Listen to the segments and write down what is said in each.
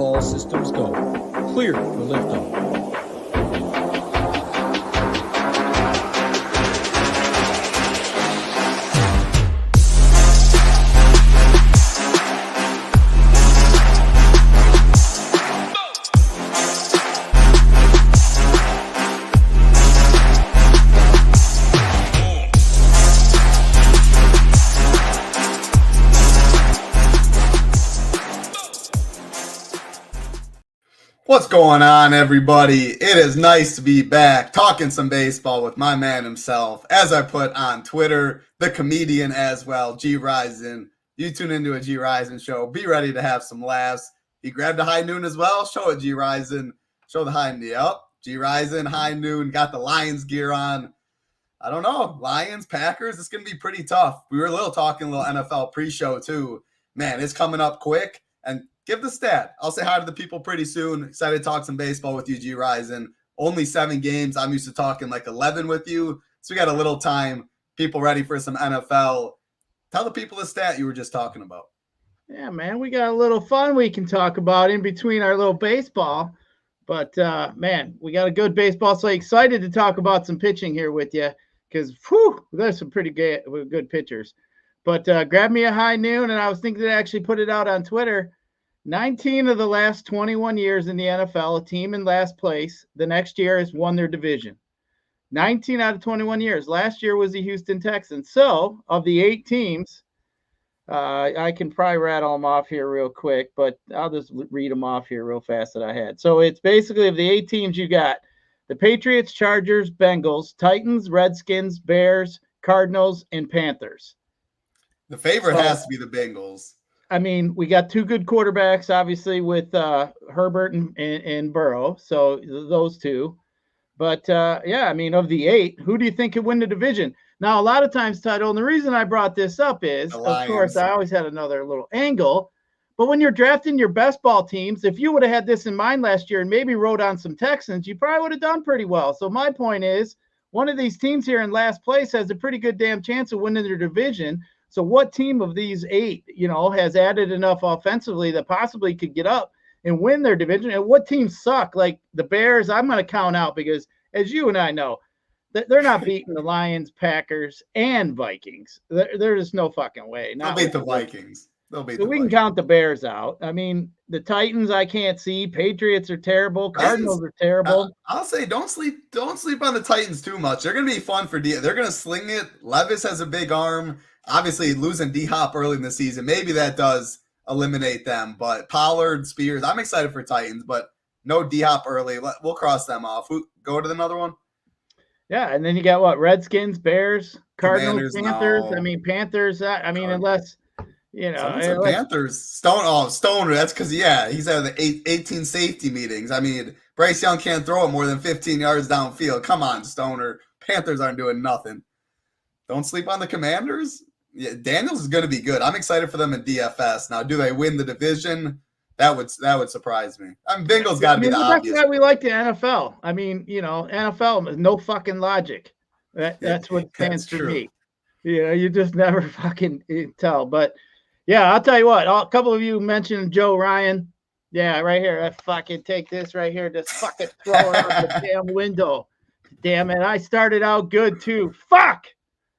All systems go. Clear for liftoff. What's going on, everybody? It is nice to be back talking some baseball with my man himself. As I put on Twitter, the comedian as well, Gyiraszin. You tune into a Gyiraszin show. Be ready to have some laughs. He grabbed a high noon as well. Show it, Gyiraszin. Show the high noon. Yep. Gyiraszin, high noon. Got the Lions gear on. I don't know. Lions, Packers, it's going to be pretty tough. We were talking a little NFL pre-show too. Man, it's coming up quick. And give the stat. I'll say hi to the people pretty soon. Excited to talk some baseball with you, Gyiraszin. Only 7 games. I'm used to talking like 11 with you. So we got a little time. People ready for some NFL. Tell the people the stat you were just talking about. Yeah, man, we got a little fun we can talk about in between our little baseball. But, man, we got a good baseball. So excited to talk about some pitching here with you because, there's some pretty good pitchers. But grab me a high noon, and I was thinking to actually put it out on Twitter. 19 of the last 21 years in the NFL, a team in last place, the next year has won their division. 19 out of 21 years. Last year was the Houston Texans. So, of the 8 teams, I can probably rattle them off here real quick, but I'll just read them off here real fast that I had. So, it's basically of the 8 teams you got, the Patriots, Chargers, Bengals, Titans, Redskins, Bears, Cardinals, and Panthers. The favorite has to be the Bengals. I mean, we got 2 good quarterbacks, obviously, with Herbert and Burrow. So those 2. But, yeah, I mean, of the 8, who do you think could win the division? Now, a lot of times, Title, and the reason I brought this up is, of course, I always had another little angle. But when you're drafting your best ball teams, if you would have had this in mind last year and maybe wrote on some Texans, you probably would have done pretty well. So my point is, one of these teams here in last place has a pretty good damn chance of winning their division. So what team of these 8, has added enough offensively that possibly could get up and win their division? And what teams suck? Like the Bears, I'm going to count out because, as you and I know, they're not beating the Lions, Packers, and Vikings. There's no fucking way. They'll beat the Vikings. So we can count the Bears out. I mean, the Titans I can't see. Patriots are terrible. Cardinals are terrible. I'll say don't sleep on the Titans too much. They're going to be fun for D. They're going to sling it. Levis has a big arm. Obviously, losing D-Hop early in the season, maybe that does eliminate them. But Pollard, Spears, I'm excited for Titans, but no D-Hop early. We'll cross them off. Go to another one. Yeah, and then you got what? Redskins, Bears, Cardinals, Panthers. No. I mean, Panthers. Unless Panthers. Stoner. That's because he's had the 18 safety meetings. I mean, Bryce Young can't throw it more than 15 yards downfield. Come on, Stoner. Panthers aren't doing nothing. Don't sleep on the Commanders. Yeah, Daniels is going to be good. I'm excited for them in DFS. Now, do they win the division? That would surprise me. Bengals got to be the obvious. That's why we like the NFL. I mean, NFL, no fucking logic. That's what stands for me. You just never fucking tell. But, yeah, I'll tell you what. A couple of you mentioned Joe Ryan. Yeah, right here. I fucking take this right here. Just fucking throw it out the damn window. Damn it. I started out good, too. Fuck!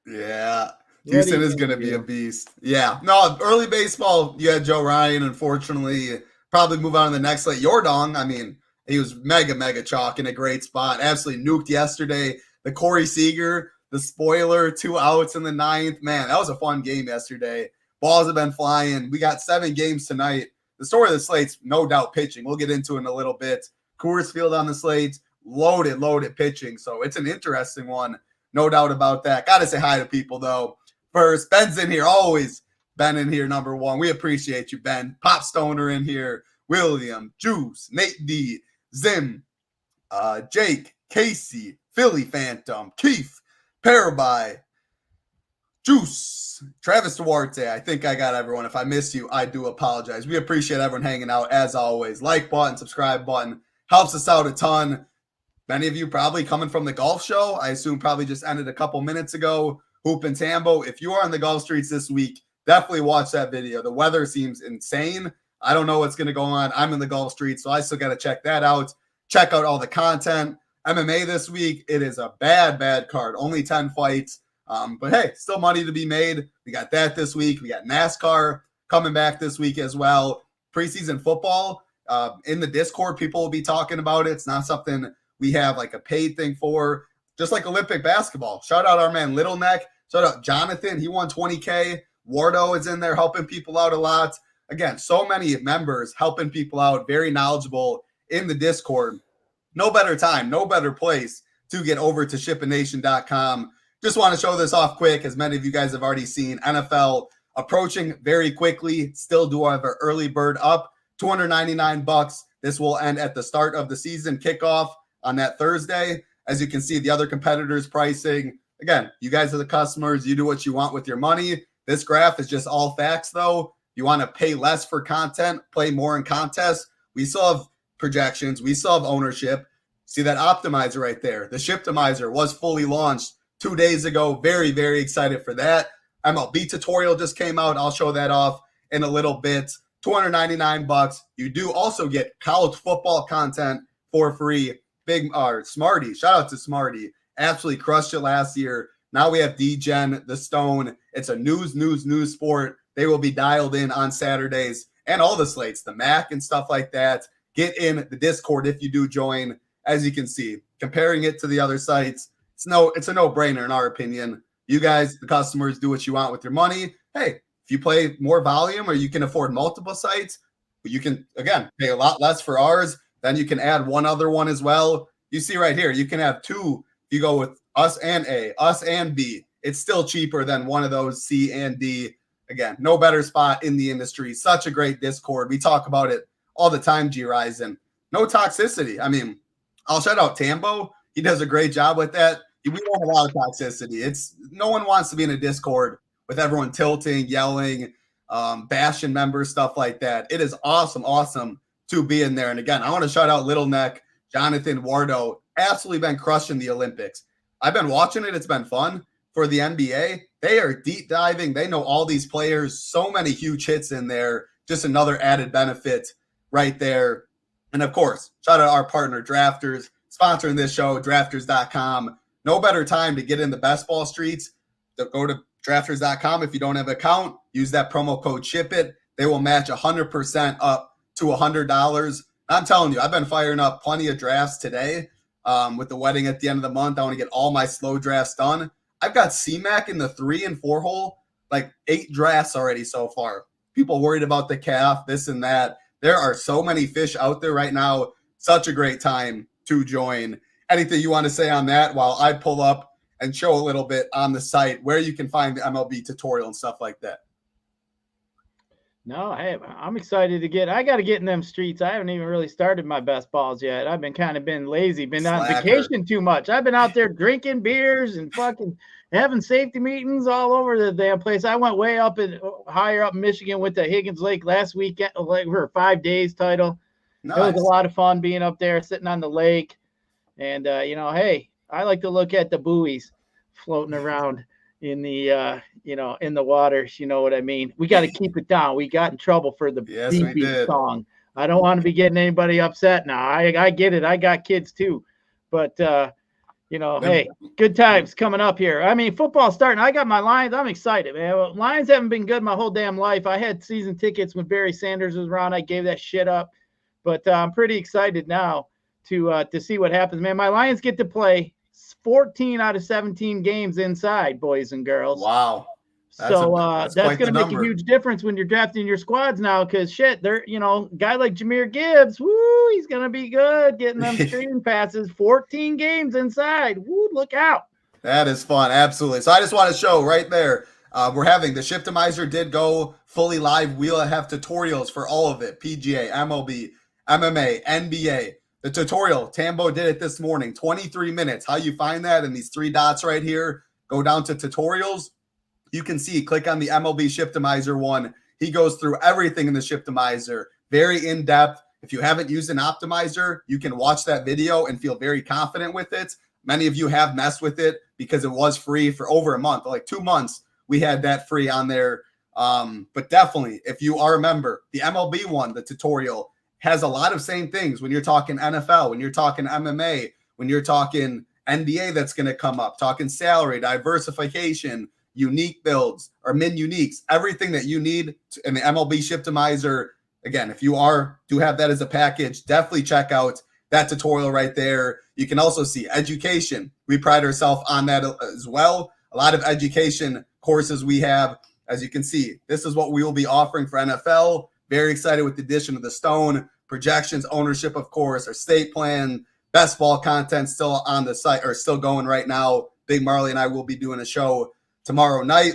Yeah. Houston is going to be a beast. Yeah. No, early baseball, you had Joe Ryan, unfortunately. Probably move on to the next slate. Yordong, I mean, he was mega chalk in a great spot. Absolutely nuked yesterday. The Corey Seager, the spoiler, 2 outs in the 9th. Man, that was a fun game yesterday. Balls have been flying. We got 7 games tonight. The story of the slate's no doubt pitching. We'll get into it in a little bit. Coors Field on the slate, loaded pitching. So it's an interesting one. No doubt about that. Got to say hi to people, though. First, Ben's in here. Always Ben in here, number 1. We appreciate you, Ben. Pop Stoner in here. William, Juice, Nate D, Zim, Jake, Casey, Philly Phantom, Keith, Paraby, Juice, Travis Duarte. I think I got everyone. If I missed you, I do apologize. We appreciate everyone hanging out, as always. Like button, subscribe button. Helps us out a ton. Many of you probably coming from the golf show. I assume probably just ended a couple minutes ago. Hoop and Tambo. If you are on the golf streets this week, definitely watch that video. The weather seems insane. I don't know what's going to go on. I'm in the Gulf Street, so I still got to check that out. Check out all the content. MMA this week, it is a bad card. Only 10 fights. But hey, still money to be made. We got that this week. We got NASCAR coming back this week as well. Preseason football. In the Discord, people will be talking about it. It's not something we have like a paid thing for. Just like Olympic basketball. Shout out our man Little Neck. Shout out Jonathan. He won $20K. Wardo is in there helping people out a lot. Again, so many members helping people out. Very knowledgeable in the Discord. No better time, no better place to get over to SHIPITNation.com. Just want to show this off quick, as many of you guys have already seen. NFL approaching very quickly. Still do have our early bird up. $299. This will end at the start of the season kickoff on that Thursday. As you can see, the other competitors' pricing. Again, you guys are the customers. You do what you want with your money. This graph is just all facts, though. You want to pay less for content, play more in contests. We still have projections. We still have ownership. See that optimizer right there? The Shiptimizer was fully launched 2 days ago. Very, very excited for that. MLB tutorial just came out. I'll show that off in a little bit. $299. You do also get college football content for free. Big Smarty. Shout out to Smarty. Absolutely crushed it last year. Now we have D-Gen, the Stone. It's a news sport. They will be dialed in on Saturdays and all the slates, the Mac and stuff like that. Get in the Discord if you do join. As you can see, comparing it to the other sites, it's a no-brainer in our opinion. You guys, the customers, do what you want with your money. Hey, if you play more volume or you can afford multiple sites, you can, again, pay a lot less for ours. Then you can add one other one as well. You see right here, you can have two. If you go with us and A, us and B, it's still cheaper than one of those C and D. Again, no better spot in the industry. Such a great Discord. We talk about it all the time, Gyiraszin. No toxicity. I mean, I'll shout out Tambo. He does a great job with that. We don't have a lot of toxicity. No one wants to be in a Discord with everyone tilting, yelling, bashing members, stuff like that. It is awesome to be in there. And again, I want to shout out Little Neck, Jonathan, Wardo. Absolutely been crushing the Olympics. I've been watching it. It's been fun. For the NBA, they are deep diving. They know all these players. So many huge hits in there. Just another added benefit right there. And of course, shout out our partner, Drafters, sponsoring this show, drafters.com. No better time to get in the best ball streets. Go to drafters.com. If you don't have an account, use that promo code SHIPIT. They will match 100% up to $100. I'm telling you, I've been firing up plenty of drafts today. With the wedding at the end of the month, I want to get all my slow drafts done. I've got C-Mac in the 3 and 4 hole, like 8 drafts already so far. People worried about the calf, this and that. There are so many fish out there right now. Such a great time to join. Anything you want to say on that while I pull up and show a little bit on the site where you can find the MLB tutorial and stuff like that? No, hey, I'm excited I got to get in them streets. I haven't even really started my best balls yet. I've been lazy, been on vacation too much. I've been out there drinking beers and fucking having safety meetings all over the damn place. I went way higher up in Michigan with the Higgins Lake last weekend, like for a 5 days title. Nice. It was a lot of fun being up there, sitting on the lake. And, hey, I like to look at the buoys floating around in the in the waters, you know what I mean? We got to keep it down. We got in trouble for the beat song. I don't want to be getting anybody upset now. I get it. I got kids too, but hey, good times coming up here. I mean, football starting. I got my Lions. I'm excited, man. Lions haven't been good my whole damn life. I had season tickets when Barry Sanders was around. I gave that shit up, but I'm pretty excited now to see what happens, man. My Lions get to play 14 out of 17 games inside, boys and girls. Wow. That's going to make a huge difference when you're drafting your squads now, because shit, they're, guy like Jahmyr Gibbs, woo, he's going to be good getting them screen passes, 14 games inside. Woo, look out. That is fun. Absolutely. So I just want to show right there, we're having the Shiptimizer did go fully live. We'll have tutorials for all of it. PGA, MLB, MMA, NBA. The tutorial, Tambo did it this morning, 23 minutes. How you find that in these 3 dots right here, go down to tutorials. You can see, click on the MLB Shiptimizer one. He goes through everything in the Shiptimizer, very in-depth. If you haven't used an optimizer, you can watch that video and feel very confident with it. Many of you have messed with it because it was free for over a month, like 2 months. We had that free on there But definitely, if you are a member, the MLB one, the tutorial, has a lot of same things when you're talking NFL, when you're talking MMA, when you're talking NBA that's going to come up, talking salary, diversification, unique builds, or min uniques, everything that you need in the MLB Shiptimizer. Again, if you do have that as a package, definitely check out that tutorial right there. You can also see education. We pride ourselves on that as well. A lot of education courses we have. As you can see, this is what we will be offering for NFL. Very excited with the addition of the Stone, projections, ownership, of course, our state plan, best ball content still on the site, or still going right now. Big Marley and I will be doing a show tomorrow night.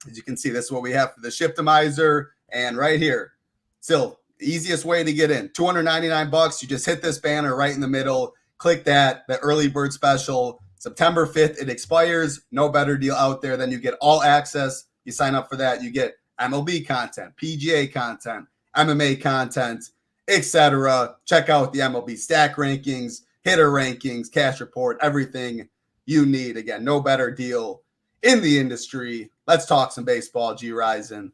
As you can see, this is what we have for the Shiptimizer. And right here, still the easiest way to get in, $299. You just hit this banner right in the middle, click that, the early bird special. September 5th, it expires. No better deal out there. Then you get all access. You sign up for that, you get MLB content, PGA content, MMA content, etc. Check out the MLB stack rankings, hitter rankings, cash report, everything you need. Again, no better deal in the industry. Let's talk some baseball, Gyiraszin.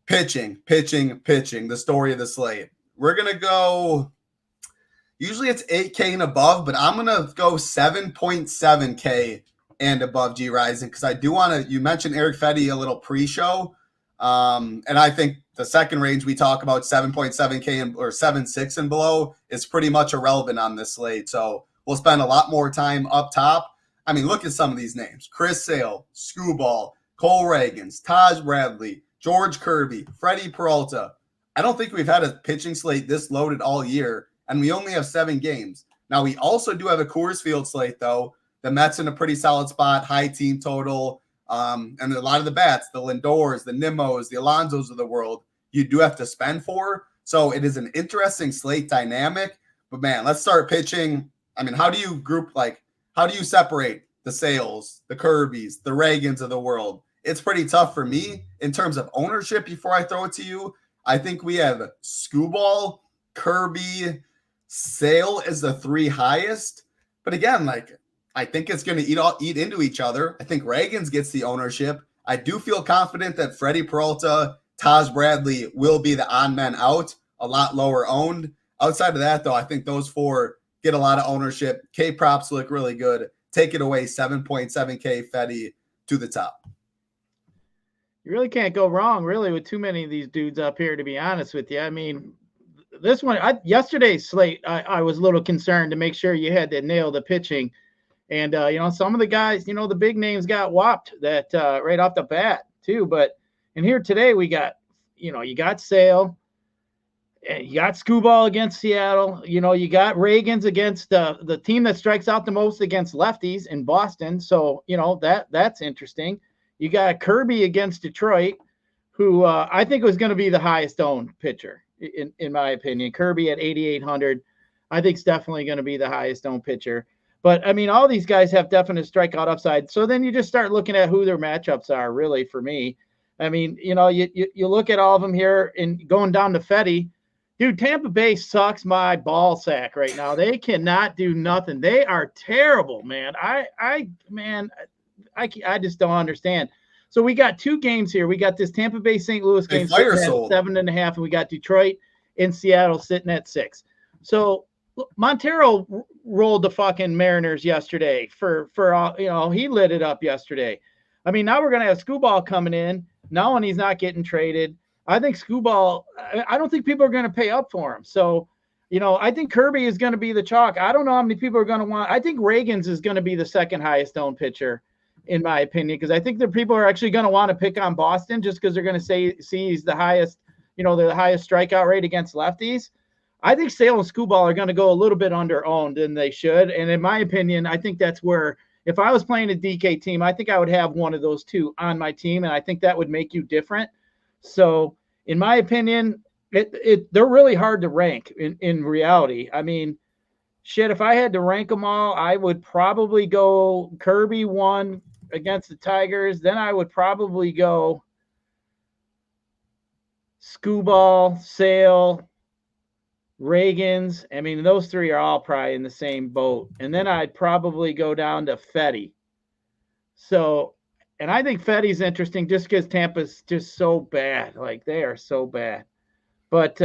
Pitching, the story of the slate. We're going to go, usually it's 8K and above, but I'm going to go 7.7K and above, Gyiraszin, because I do want to, you mentioned Eric Fetty a little pre-show, and I think the second range we talk about, 7.7K or 7.6 and below, is pretty much irrelevant on this slate. So we'll spend a lot more time up top. I mean, look at some of these names. Chris Sale, Scooball, Cole Ragans, Taj Bradley, George Kirby, Freddie Peralta. I don't think we've had a pitching slate this loaded all year, and we only have 7 games. Now, we also do have a Coors Field slate, though. The Mets in a pretty solid spot, high team total, and a lot of the bats, the Lindors, the Nimos, the Alonsos of the world, you do have to spend for. So it is an interesting slate dynamic. But, man, let's start pitching. I mean, how do you separate the Sales, the Kirbys, the Reagans of the world? It's pretty tough for me in terms of ownership before I throw it to you. I think we have Scooball, Kirby, Sale as the 3 highest. But again, I think it's going to eat into each other. I think Reagans gets the ownership. I do feel confident that Freddie Peralta, Taj Bradley will be the on men out, a lot lower owned. Outside of that, though, I think those 4 get a lot of ownership. K props look really good. Take it away, 7.7K Fetty to the top. You really can't go wrong, really, with too many of these dudes up here, to be honest with you. I mean, this one, yesterday's slate, I was a little concerned to make sure you had to nail the pitching. And, some of the guys, the big names got whopped that right off the bat, too. But in here today, we got, you got Sale, and you got Scooball against Seattle. You got Reagans against the team that strikes out the most against lefties in Boston. So, that's interesting. You got Kirby against Detroit, who I think was going to be the highest owned pitcher, in my opinion. Kirby at 8,800, I think is definitely going to be the highest owned pitcher. But, I mean, all these guys have definite strikeout upside. So then you just start looking at who their matchups are, really, for me. I mean, you look at all of them here and going down to Fetty. Dude, Tampa Bay sucks my ball sack right now. They cannot do nothing. They are terrible, man. I just don't understand. So we got 2 games here. We got this Tampa Bay St. Louis game sitting at 7.5, and we got Detroit and Seattle sitting at 6. So Montero rolled the fucking Mariners yesterday for he lit it up yesterday. I mean, now we're gonna have Scooball coming in now, and he's not getting traded. I think Scooball, I don't think people are going to pay up for him. So, I think Kirby is going to be the chalk. I don't know how many people are going to want. I think Reagans is going to be the second highest owned pitcher, in my opinion, because I think the people are actually going to want to pick on Boston just because they're going to see he's the highest, the highest strikeout rate against lefties. I think Sale and Scooball are going to go a little bit under owned than they should. And in my opinion, I think that's where, if I was playing a DK team, I think I would have one of those 2 on my team. And I think that would make you different. So in my opinion, they're really hard to rank in reality. I mean, shit, if I had to rank them all, I would probably go Kirby 1 against the Tigers. Then I would probably go Scooball, Sale, Reagans. I mean, those 3 are all probably in the same boat. And then I'd probably go down to Fetty. So And I think Fetty's interesting just because Tampa's just so bad. Like, they are so bad. But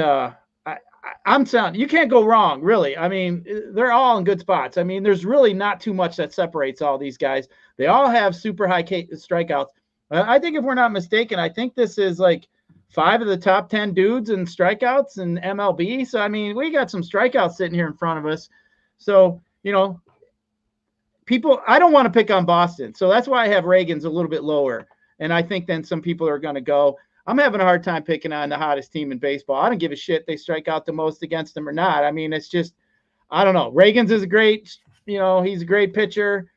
I'm sound. You can't go wrong, really. I mean, they're all in good spots. I mean, there's really not too much that separates all these guys. They all have super high strikeouts. I think if we're not mistaken, I think this is like 5 of the top 10 dudes in strikeouts in MLB. So, I mean, we got some strikeouts sitting here in front of us. So, people, I don't want to pick on Boston. So that's why I have Reagan's a little bit lower. And I think then some people are going to go. I'm having a hard time picking on the hottest team in baseball. I don't give a shit they strike out the most against them or not. I mean, it's just, I don't know. Reagan's is a great, he's a great pitcher.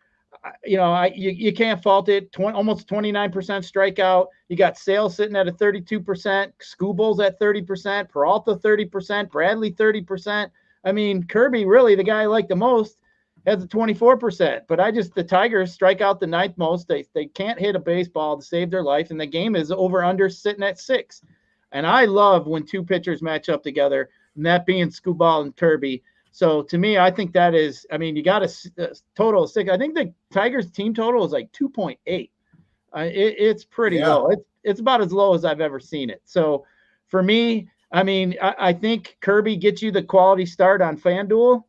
You can't fault it. Almost 29% strikeout. You got Sale sitting at a 32%, Skubal's at 30%, Peralta 30%, Bradley 30%. I mean, Kirby, really the guy I like the most, has a 24%. But the Tigers strike out the ninth most. They can't hit a baseball to save their life, and the game is over under sitting at 6. And I love when two pitchers match up together, and that being Skubal and Kirby. So to me, I think that is, I mean, you got a total of 6. I think the Tigers team total is like 2.8. It's pretty low. It's about as low as I've ever seen it. So for me, I mean, I think Kirby gets you the quality start on FanDuel,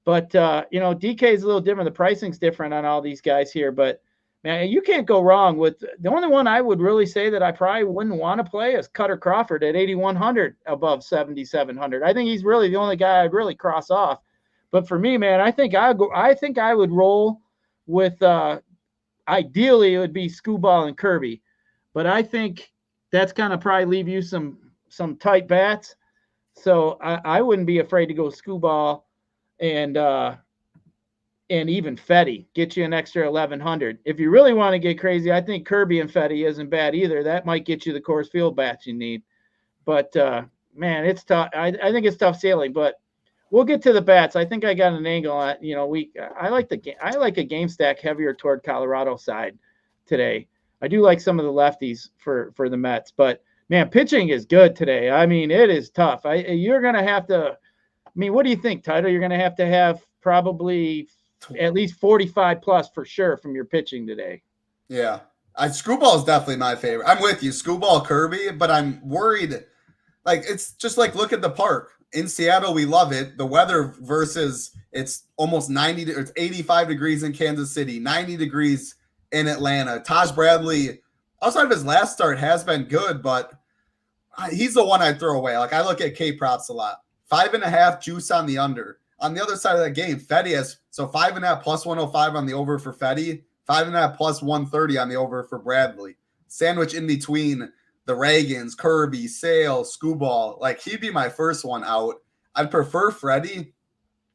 but DK is a little different. The pricing's different on all these guys here, but man, you can't go wrong with the only one I would really say that I probably wouldn't want to play is Cutter Crawford at 8,100 above 7,700. I think he's really the only guy I'd really cross off. But for me, man, I think I would roll with ideally it would be Skubal and Kirby, but I think that's kind of probably leave you some tight bats. So I wouldn't be afraid to go Skubal and even Fetty, get you an extra 1,100. If you really want to get crazy, I think Kirby and Fetty isn't bad either. That might get you the Coors Field bats you need. But, man, it's tough. I think it's tough sailing, but we'll get to the bats. I think I got an angle on, I like a game stack heavier toward Colorado side today. I do like some of the lefties for the Mets, but, man, pitching is good today. I mean, it is tough. You're going to have to – I mean, what do you think, Title? You're going to have probably – at least 45 plus for sure from your pitching today. Yeah. Skubal is definitely my favorite. I'm with you, Skubal, Kirby, but I'm worried. Like, it's just like, look at the park. In Seattle, we love it. The weather versus it's almost 90, it's 85 degrees in Kansas City, 90 degrees in Atlanta. Taj Bradley, outside of his last start, has been good, but he's the one I'd throw away. Like, I look at K props a lot. 5.5 juice on the under. On the other side of that game, Fetty has 5.5 plus 105 on the over for Fetty, 5.5 plus 130 on the over for Bradley. Sandwich in between the Reagans, Kirby, Sale, Skubal. Like, he'd be my first one out. I'd prefer Freddie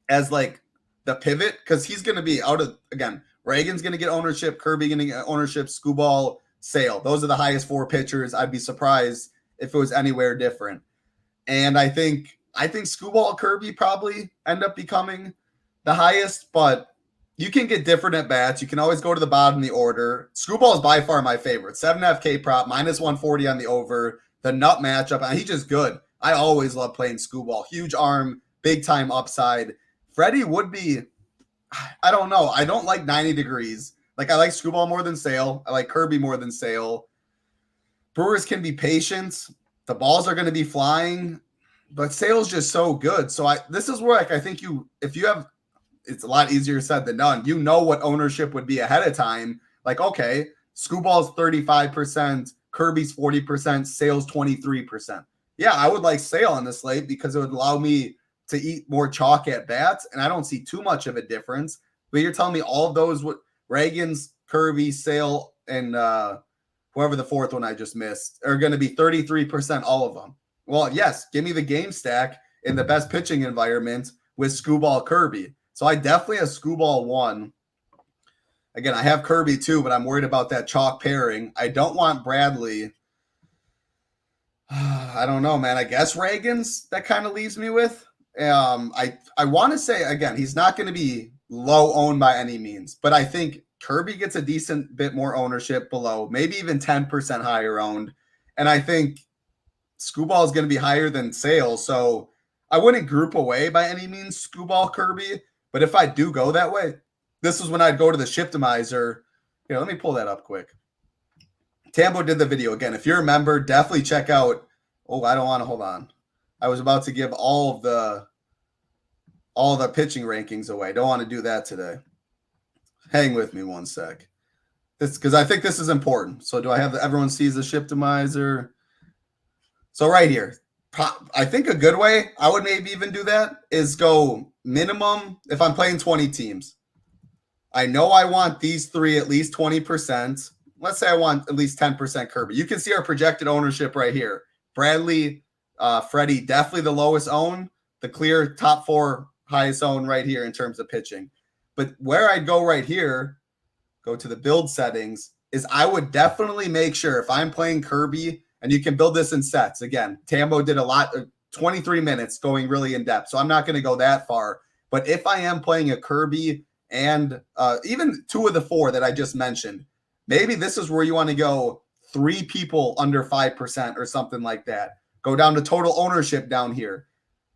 as like the pivot because he's going to be out of, again, Reagan's going to get ownership, Kirby going to get ownership, Skubal, Sale. Those are the highest 4 pitchers. I'd be surprised if it was anywhere different. And I think Skubal, Kirby probably end up becoming the highest, but you can get different at bats. You can always go to the bottom of the order. Skubal is by far my favorite. 7.5 K prop, minus 140 on the over. The nut matchup, and he's just good. I always love playing Skubal. Huge arm, big time upside. Freddie would be, I don't know. I don't like 90 degrees. Like, I like Skubal more than Sale. I like Kirby more than Sale. Brewers can be patient. The balls are going to be flying. But Sale's just so good. So this is where, like, I think if you have, it's a lot easier said than done. You know what ownership would be ahead of time. Like, okay, Skubal's 35%, Kirby's 40%, Sale's 23%. Yeah, I would like Sale in this slate because it would allow me to eat more chalk at bats, and I don't see too much of a difference. But you're telling me all of those, Reagan's, Kirby, Sale, and whoever the fourth one I just missed, are going to be 33%, all of them. Well, yes, give me the game stack in the best pitching environment with Skubal, Kirby. So I definitely have Skubal 1. Again, I have Kirby 2, but I'm worried about that chalk pairing. I don't want Bradley. I don't know, man. I guess Reagan's that kind of leaves me with. I want to say, again, he's not going to be low owned by any means, but I think Kirby gets a decent bit more ownership below, maybe even 10% higher owned. And I think Skubal is going to be higher than Sale, so I wouldn't group away by any means Skubal, Kirby, but if I do go that way, this is when I'd go to the Shiptimizer. Here, let me pull that up quick. Tambo did the video again. If you're a member, definitely check out. Oh, I don't want to hold on. I was about to give all the pitching rankings away. Don't want to do that today. Hang with me one sec. This because I think this is important. So do I have everyone sees the Shiptimizer? So right here, I think a good way I would maybe even do that is go minimum if I'm playing 20 teams. I know I want these three at least 20%. Let's say I want at least 10% Kirby. You can see our projected ownership right here. Bradley, Freddie, definitely the lowest own. The clear top 4 highest own right here in terms of pitching. But where I'd go right here, go to the build settings, is I would definitely make sure if I'm playing Kirby, and you can build this in sets. Again, Tambo did a lot, 23 minutes going really in depth. So I'm not going to go that far. But if I am playing a Kirby and even 2 of the 4 that I just mentioned, maybe this is where you want to go 3 people under 5% or something like that. Go down to total ownership down here.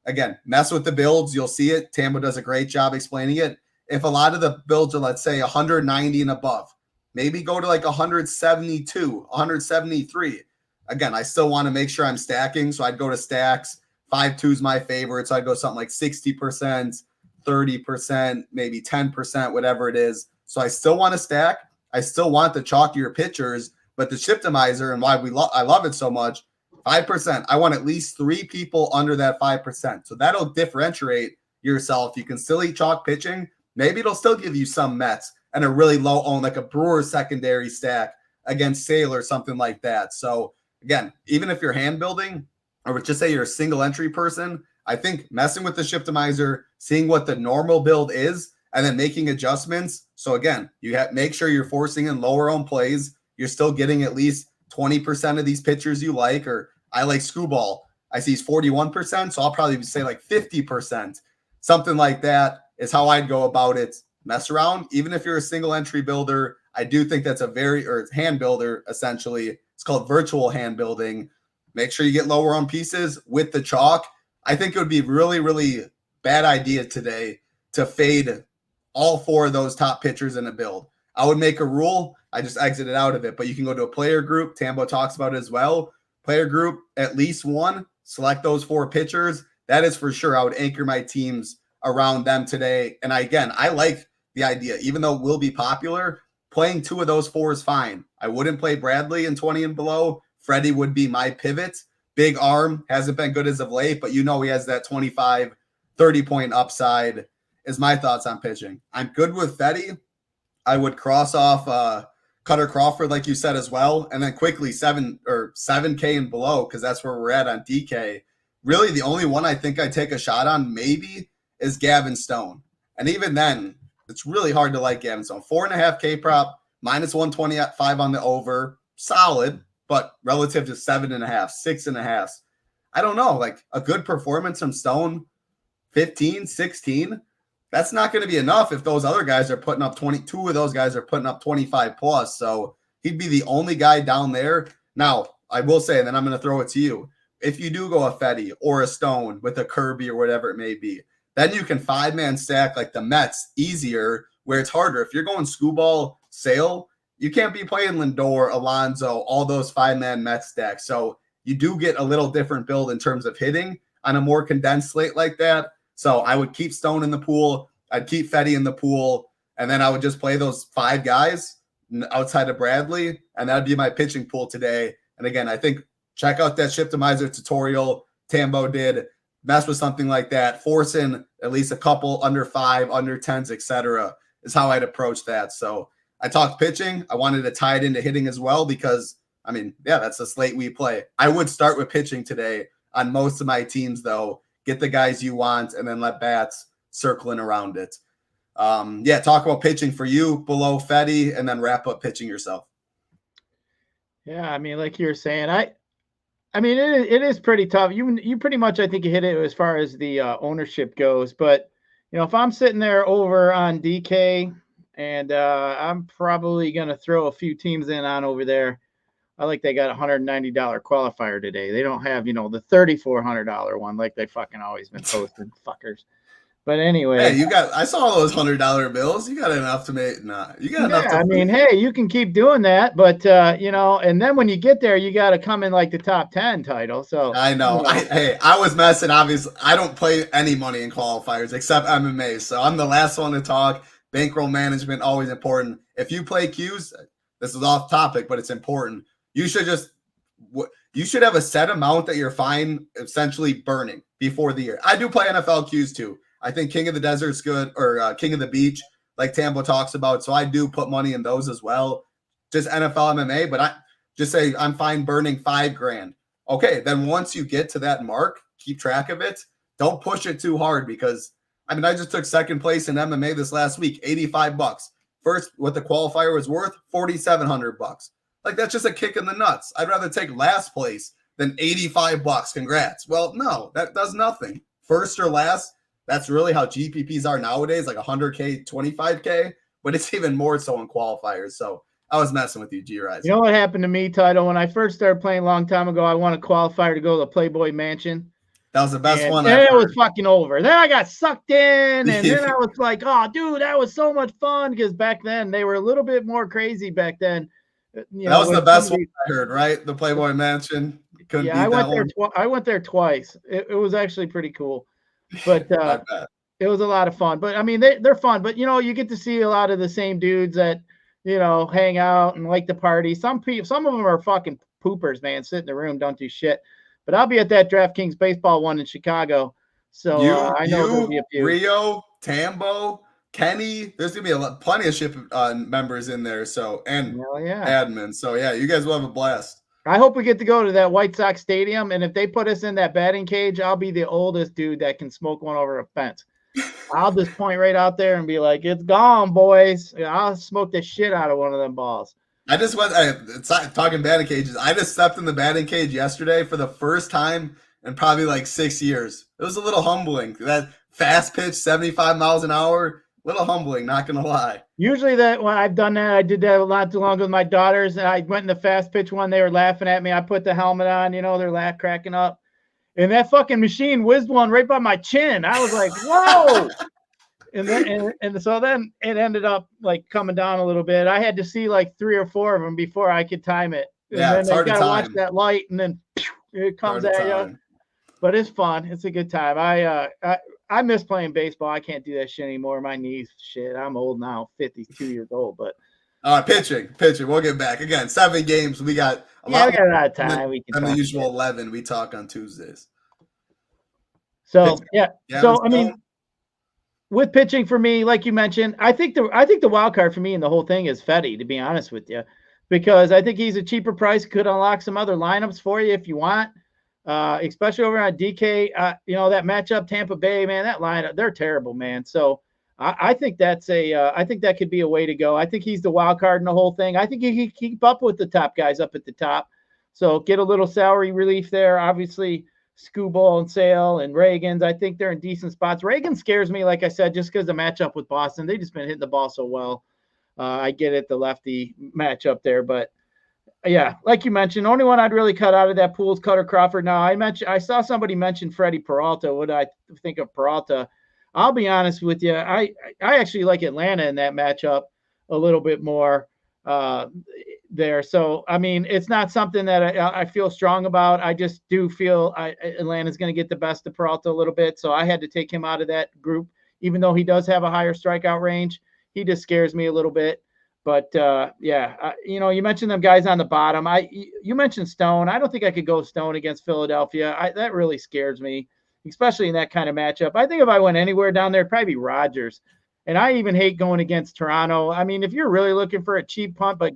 Again, mess with the builds. You'll see it. Tambo does a great job explaining it. If a lot of the builds are, let's say, 190 and above, maybe go to like 172, 173. Again, I still want to make sure I'm stacking, so I'd go to stacks. 5-2 is my favorite, so I'd go something like 60%, 30%, maybe 10%, whatever it is. So I still want to stack. I still want the chalkier pitchers, but the Shiptimizer and why I love it so much, 5%. I want at least 3 people under that 5%. So that'll differentiate yourself. You can still eat chalk pitching. Maybe it'll still give you some Mets and a really low own, like a Brewer secondary stack against Sale or something like that. So again, even if you're hand building or just say you're a single entry person, I think messing with the Shiptimizer, seeing what the normal build is, and then making adjustments. So again, you have make sure you're forcing in lower own plays. You're still getting at least 20% of these pitchers you like, or I like Screwball. I see he's 41%, so I'll probably say like 50%. Something like that is how I'd go about it. Mess around. Even if you're a single entry builder, I do think that's or hand builder, essentially. It's called virtual hand building. Make sure you get lower on pieces with the chalk. I think it would be really, really bad idea today to fade all 4 of those top pitchers in a build. I would make a rule. I just exited out of it, but you can go to a player group. Tambo talks about it as well. Player group, at least 1, select those 4 pitchers. That is for sure. I would anchor my teams around them today. And I like the idea, even though it will be popular, playing 2 of those 4 is fine. I wouldn't play Bradley in 20 and below. Freddie would be my pivot. Big arm, hasn't been good as of late, but he has that 25, 30-point upside is my thoughts on pitching. I'm good with Fetty. I would cross off Cutter Crawford, like you said, as well. And then quickly 7K and below, because that's where we're at on DK. Really, the only one I think I'd take a shot on maybe is Gavin Stone. And even then, it's really hard to like Gavin Stone. 4.5K prop, minus 125 on the over. Solid, but relative to 7.5, 6.5. I don't know. Like a good performance from Stone, 15, 16. That's not going to be enough if those other guys are putting up 22 of those guys are putting up 25 plus. So he'd be the only guy down there. Now, I will say, and then I'm going to throw it to you. If you do go a Fetty or a Stone with a Kirby or whatever it may be, then you can 5-man stack like the Mets easier where it's harder. If you're going Screwball, Sale, you can't be playing Lindor, Alonso, all those 5-man Mets stacks. So you do get a little different build in terms of hitting on a more condensed slate like that. So I would keep Stone in the pool. I'd keep Fetty in the pool. And then I would just play those 5 guys outside of Bradley. And that'd be my pitching pool today. And again, I think check out that Shiptimizer tutorial Tambo did. Mess with something like that. Force in at least a couple under 5, under 10s, etc. is how I'd approach that. So I talked pitching. I wanted to tie it into hitting as well because, that's the slate we play. I would start with pitching today on most of my teams, though. Get the guys you want, and then let bats circling around it. Talk about pitching for you below Fetty, and then wrap up pitching yourself. Yeah, like you were saying, it is pretty tough. You pretty much, I think, you hit it as far as the ownership goes. But if I'm sitting there over on DK, and I'm probably gonna throw a few teams in on over there. I like they got $190 qualifier today. They don't have, the $3,400 one like they fucking always been posting, fuckers. But anyway, hey, I saw all those $100 bills. You got enough to make. Nah, you got enough. I mean, hey, you can keep doing that, but and then when you get there, you got to come in like the top 10 title. So I know. I was messing. Obviously, I don't play any money in qualifiers except MMA. So I'm the last one to talk. Bankroll management always important. If you play Qs, this is off topic, but it's important. You should have a set amount that you're fine essentially burning before the year. I do play NFL Qs too. I think King of the Desert's good, or King of the Beach, like Tambo talks about. So I do put money in those as well. Just NFL MMA, but I just say I'm fine burning $5,000. Okay, then once you get to that mark, keep track of it. Don't push it too hard because I just took second place in MMA this last week, $85. First, what the qualifier was worth, $4,700. Like that's just a kick in the nuts. I'd rather take last place than $85. Congrats. Well, no, that does nothing. First or last, that's really how GPPs are nowadays, like 100K, 25K, but it's even more so in qualifiers. So I was messing with you, Gyiraszin. You know what happened to me, Title? When I first started playing a long time ago, I won a qualifier to go to the Playboy Mansion. That was the best one. And it was fucking over. Then I got sucked in, and then I was like, "Oh, dude, that was so much fun." Because back then they were a little bit more crazy. Back then, that was the best one I heard, right? The Playboy Mansion. I went there twice. It was actually pretty cool, but it was a lot of fun. But I mean, they're fun. But you get to see a lot of the same dudes that hang out and like to party. Some of them are fucking poopers, man. Sit in the room, don't do shit. But I'll be at that DraftKings baseball one in Chicago. So I know there'll be a few. Rio, Tambo, Kenny. There's gonna be plenty of ship members in there. So admin. So yeah, you guys will have a blast. I hope we get to go to that White Sox stadium, and if they put us in that batting cage, I'll be the oldest dude that can smoke one over a fence. I'll just point right out there and be like, "It's gone, boys." I'll smoke the shit out of one of them balls. I just went talking batting cages. I just stepped in the batting cage yesterday for the first time in probably like 6 years. It was a little humbling. That fast pitch, 75 miles an hour, a little humbling, not going to lie. Usually when I've done that, I did that a lot too long with my daughters, and I went in the fast pitch one. They were laughing at me. I put the helmet on, they're cracking up. And that fucking machine whizzed one right by my chin. I was like, whoa. And so then it ended up like coming down a little bit. I had to see like 3 or 4 of them before I could time it. And yeah, then it's hard to time. Watch that light, and then it comes at you. But it's fun. It's a good time. I miss playing baseball. I can't do that shit anymore. My knees, shit. I'm old now, 52 years old. But pitching. We'll get back again. 7 games. We got a lot of time. We can the usual 11 we talk on Tuesdays. So so I mean. With pitching for me, like you mentioned, I think the wild card for me in the whole thing is Fetty, to be honest with you, because I think he's a cheaper price, could unlock some other lineups for you if you want, especially over on DK. That matchup Tampa Bay, man, that lineup, they're terrible, man. So I think I think that could be a way to go. I think he's the wild card in the whole thing. I think he can keep up with the top guys up at the top. So get a little salary relief there, obviously. Skubal and Sale and Reagan's, I think they're in decent spots. Reagan scares me, like I said, just because the matchup with Boston. They've just been hitting the ball so well. I get it, the lefty matchup there. But, yeah, like you mentioned, the only one I'd really cut out of that pool is Cutter Crawford. Now, I saw somebody mention Freddie Peralta. What do I think of Peralta? I'll be honest with you. I actually like Atlanta in that matchup a little bit more there. So, I mean, it's not something that I feel strong about. I just do feel Atlanta's going to get the best of Peralta a little bit. So I had to take him out of that group, even though he does have a higher strikeout range. He just scares me a little bit. But, you mentioned them guys on the bottom. You mentioned Stone. I don't think I could go Stone against Philadelphia. That really scares me, especially in that kind of matchup. I think if I went anywhere down there, it'd probably be Rogers. And I even hate going against Toronto. I mean, if you're really looking for a cheap punt, but,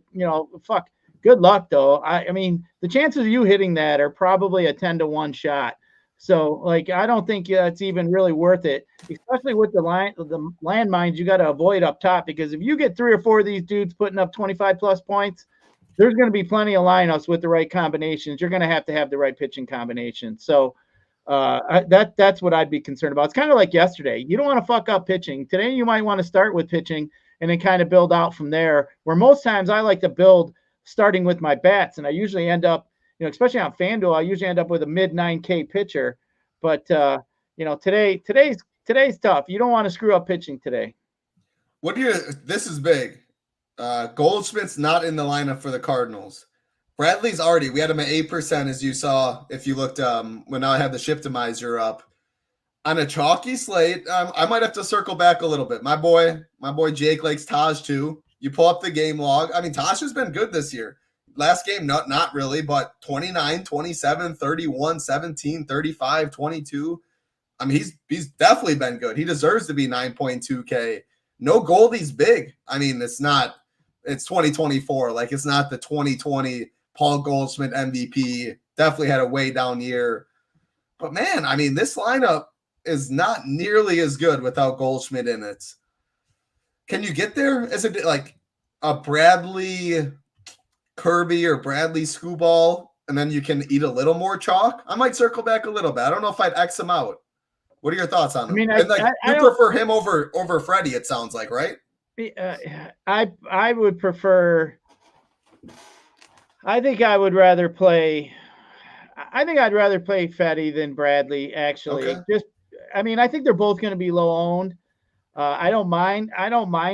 good luck, though. I mean, the chances of you hitting that are probably a 10-to-1 shot. So, I don't think it's even really worth it, especially with the landmines you got to avoid up top, because if you get 3 or 4 of these dudes putting up 25-plus points, there's going to be plenty of lineups with the right combinations. You're going to have the right pitching combination. So, that's what I'd be concerned about. It's kind of like yesterday. You don't want to fuck up pitching. Today you might want to start with pitching and then kind of build out from there, where most times I like to build starting with my bats, and I usually end up, especially on FanDuel, I usually end up with a mid 9K pitcher. But today's today's tough. You don't want to screw up pitching today. This is big. Goldschmidt's not in the lineup for the Cardinals. Bradley's already, we had him at 8%, as you saw, if you looked, when I had the Shiptimizer up. On a chalky slate, I might have to circle back a little bit. My boy Jake likes Taj too. You pull up the game log. I mean, Taj has been good this year. Last game, not really, but 29, 27, 31, 17, 35, 22. I mean, he's definitely been good. He deserves to be 9.2K. No Goldie's big. I mean, it's 2024. Like, it's not the 2020 Paul Goldschmidt MVP. Definitely had a way down year. But man, I mean, this lineup is not nearly as good without Goldschmidt in it. Can you get there? Is it like a Bradley Kirby or Bradley Scooball, and then you can eat a little more chalk? I might circle back a little bit. I don't know if I'd X him out. What are your thoughts on him? I mean, you prefer him over Freddie, it sounds like, right? I would prefer. I think I'd rather play Fetty than Bradley, actually. Okay. I think they're both going to be low owned. I don't mind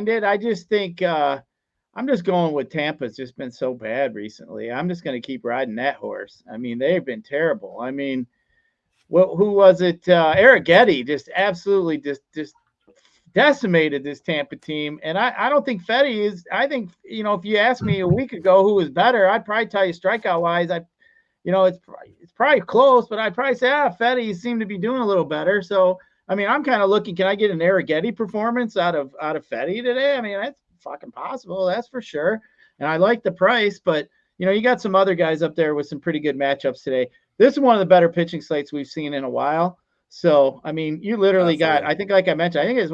it. I just think I'm just going with Tampa's just been so bad recently. I'm just going to keep riding that horse. I mean, they've been terrible. I mean, who was it? Eric Getty just absolutely just decimated this Tampa team. And I don't think Fetty is. I think, if you asked me a week ago who was better, I'd probably tell you strikeout wise. It's probably close, but I'd probably say, Fetty seemed to be doing a little better. So, I mean, I'm kind of looking, can I get an Eric Getty performance out of Fetty today? I mean, that's fucking possible. That's for sure. And I like the price, but you got some other guys up there with some pretty good matchups today. This is one of the better pitching slates we've seen in a while. So, I mean, you literally got, I think, like I mentioned, I think it's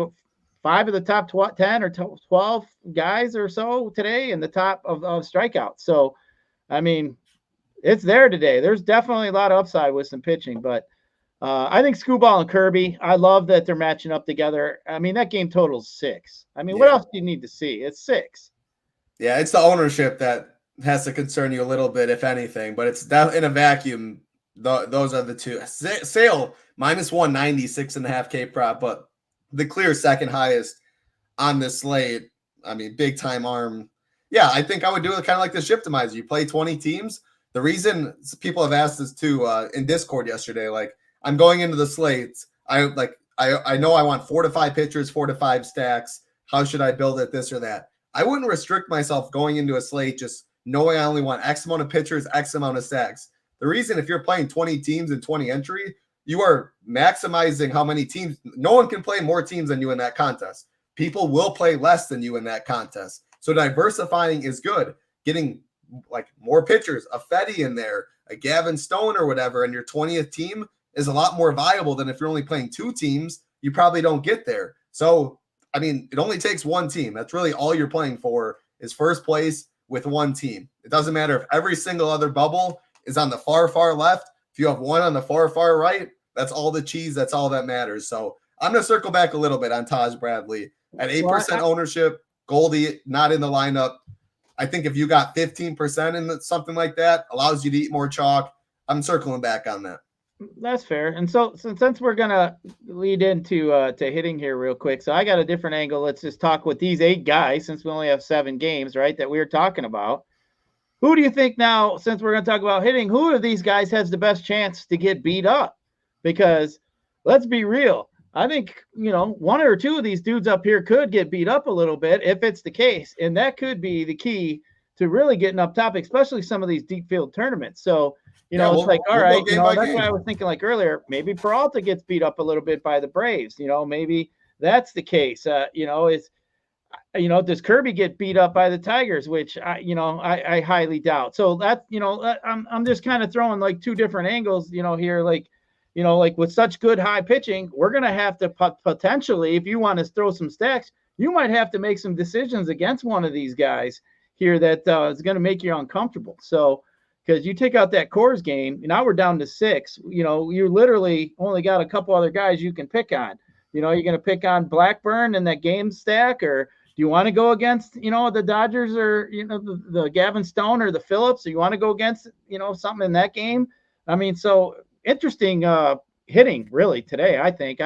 5 of the top 10 or 12 guys or so today in the top of strikeouts. So, I mean, it's there today. There's definitely a lot of upside with some pitching, but I think Scooball and Kirby, I love that they're matching up together. I mean, that game totals 6. I mean, What else do you need to see? It's 6. Yeah, it's the ownership that has to concern you a little bit, if anything, but it's in a vacuum. Those are the two. Sale -190, 6.5K prop, but the clear second highest on this slate. I mean, big time arm. Yeah, I think I would do it kind of like the Shiptimizer. You play 20 teams. The reason people have asked this too in Discord yesterday, like, I'm going into the slates. I know I want 4 to 5 pitchers, 4 to 5 stacks. How should I build it? This or that. I wouldn't restrict myself going into a slate just knowing I only want X amount of pitchers, X amount of stacks. The reason, if you're playing 20 teams and 20 entry, you are maximizing how many teams. No one can play more teams than you in that contest. People will play less than you in that contest. So diversifying is good. Getting like more pitchers, a Fetty in there, a Gavin Stone or whatever, and your 20th team is a lot more viable than if you're only playing 2 teams. You probably don't get there. So, I mean, it only takes 1 team. That's really all you're playing for, is first place with 1 team. It doesn't matter if every single other bubble is on the far, far left. If you have 1 on the far, far right, that's all the cheese. That's all that matters. So I'm going to circle back a little bit on Taj Bradley. At 8% ownership, Goldie not in the lineup. I think if you got 15% in something like that, allows you to eat more chalk. I'm circling back on that. That's fair. And so since we're going to lead into to hitting here real quick, so I got a different angle. Let's just talk with these 8 guys, since we only have 7 games, right, that we were talking about. Who do you think now, since we're going to talk about hitting, who of these guys has the best chance to get beat up? Because let's be real. I think, 1 or 2 of these dudes up here could get beat up a little bit if it's the case. And that could be the key to really getting up top, especially some of these deep field tournaments. So, it's like, all right, that's why I was thinking like earlier, maybe Peralta gets beat up a little bit by the Braves. Maybe that's the case. Does Kirby get beat up by the Tigers, which I highly doubt. So that, I'm just kind of throwing like 2 different angles, here, like with such good high pitching, we're going to have to potentially, if you want to throw some stacks, you might have to make some decisions against one of these guys here that is going to make you uncomfortable. So, because you take out that Coors game, now we're down to 6. You literally only got a couple other guys you can pick on. You're going to pick on Blackburn in that game stack, or do you want to go against, the Dodgers or, the Gavin Stone or the Phillips? Or you want to go against, something in that game? I mean, so interesting hitting really today, I think.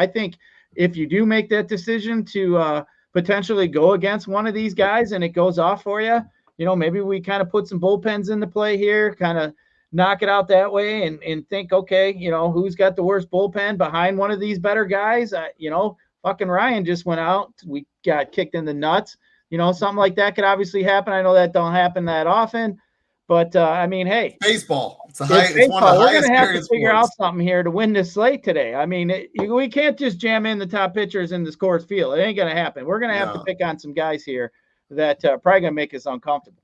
if you do make that decision to potentially go against one of these guys and it goes off for you, maybe we kind of put some bullpens into play here, kind of knock it out that way and think, okay, who's got the worst bullpen behind one of these better guys? Fucking Ryan just went out. We got kicked in the nuts. Something like that could obviously happen. I know that don't happen that often, but hey, baseball. It's one of the We're going to have to figure sports. out something here to win this slate today. We can't just jam in the top pitchers in the Coors Field. It ain't going to happen. We're going to have to pick on some guys here that probably going to make us uncomfortable.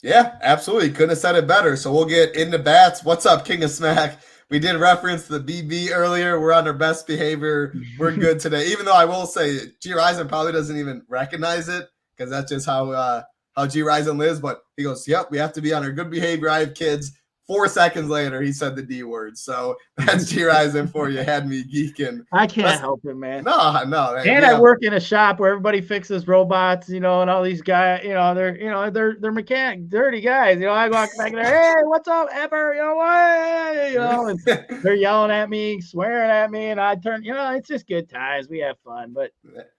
Yeah, absolutely. Couldn't have said it better. So we'll get into bats. What's up, King of Smack? We did reference the BB earlier. We're on our best behavior. We're good today. Even though I will say Gyiraszin probably doesn't even recognize it because that's just how Gyiraszin lives. But he goes, yep, we have to be on our good behavior. I have kids. 4 seconds later, he said the D word. So that's Gyiraszin for you. Had me geeking. I can't help it, man. No. And I work in a shop where everybody fixes robots, and all these guys, they're mechanic, dirty guys. I walk back there, hey, what's up, Ever? And they're yelling at me, swearing at me, and I turn. It's just good times. We have fun, but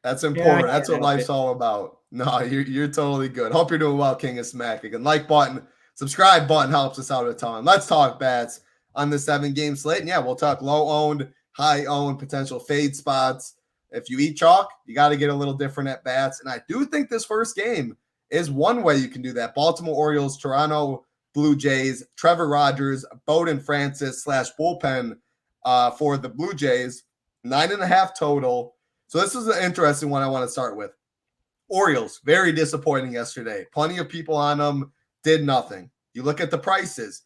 that's important. That's what life's all about. No, you're totally good. Hope you're doing well, King of Smack. Again, like button. Subscribe button helps us out a ton. Let's talk bats on the 7-game slate. And yeah, we'll talk low-owned, high-owned, potential fade spots. If you eat chalk, you got to get a little different at bats. And I do think this first game is one way you can do that. Baltimore Orioles, Toronto Blue Jays, Trevor Rogers, Bowden Francis / bullpen for the Blue Jays. 9.5 total. So this is an interesting one I want to start with. Orioles, very disappointing yesterday. Plenty of people on them. Did nothing. You look at the prices.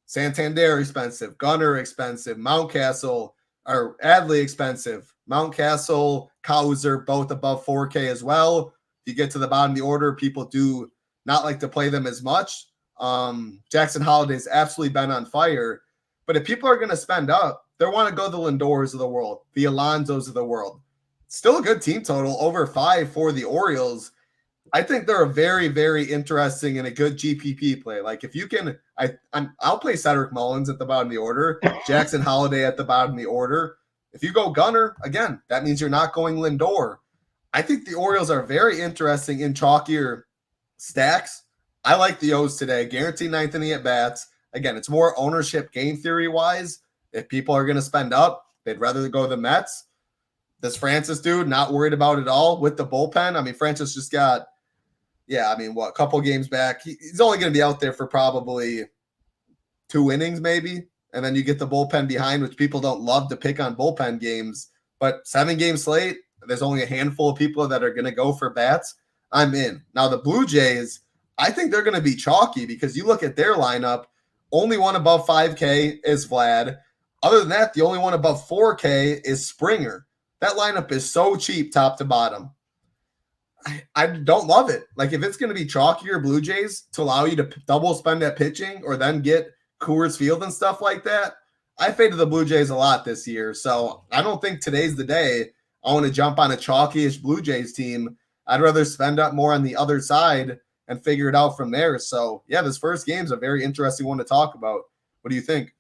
Santander expensive, Gunnar expensive, Mountcastle or Adley expensive, Mountcastle, Cowser both above 4K as well. If you get to the bottom of the order, people do not like to play them as much. Jackson Holliday's absolutely been on fire. But if people are going to spend up, they want to go the Lindors of the world, the Alonsos of the world. Still a good team total, over 5 for the Orioles. I think they're a very, very interesting and a good GPP play. Like if you can, I'll play Cedric Mullins at the bottom of the order, Jackson Holliday at the bottom of the order. If you go Gunnar, again, that means you're not going Lindor. I think the Orioles are very interesting in chalkier stacks. I like the O's today, guaranteed 9th inning at bats. Again, it's more ownership game theory wise. If people are going to spend up, they'd rather go the Mets. This Francis dude, not worried about it all with the bullpen. Francis just got, a couple games back. He's only going to be out there for probably 2 innings maybe. And then you get the bullpen behind, which people don't love to pick on bullpen games. But 7-game slate, there's only a handful of people that are going to go for bats. I'm in. Now, the Blue Jays, I think they're going to be chalky because you look at their lineup, only one above 5K is Vlad. Other than that, the only one above 4K is Springer. That lineup is so cheap top to bottom. I don't love it. Like if it's going to be chalkier Blue Jays to allow you to double spend at pitching or then get Coors Field and stuff like that, I faded the Blue Jays a lot this year. So I don't think today's the day I want to jump on a chalky-ish Blue Jays team. I'd rather spend up more on the other side and figure it out from there. So yeah, this first game is a very interesting one to talk about. What do you think?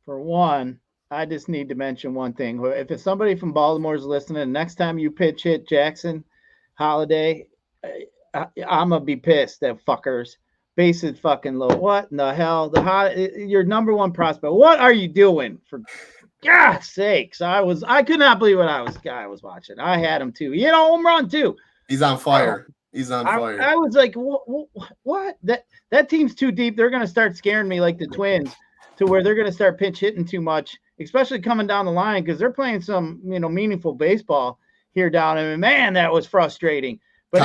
For one, I just need to mention one thing. If it's somebody from Baltimore is listening, next time you pitch hit Jackson Holiday, I'm going to be pissed at fuckers. Bases fucking low. What in the hell? Your number one prospect. What are you doing? For God's sakes. I could not believe what I was watching. I had him too. He had a home run too. He's on fire. He's on fire. I was like, what? That team's too deep. They're going to start scaring me like the Twins to where they're going to start pinch hitting too much, especially coming down the line because they're playing some, meaningful baseball here down. Man, that was frustrating. But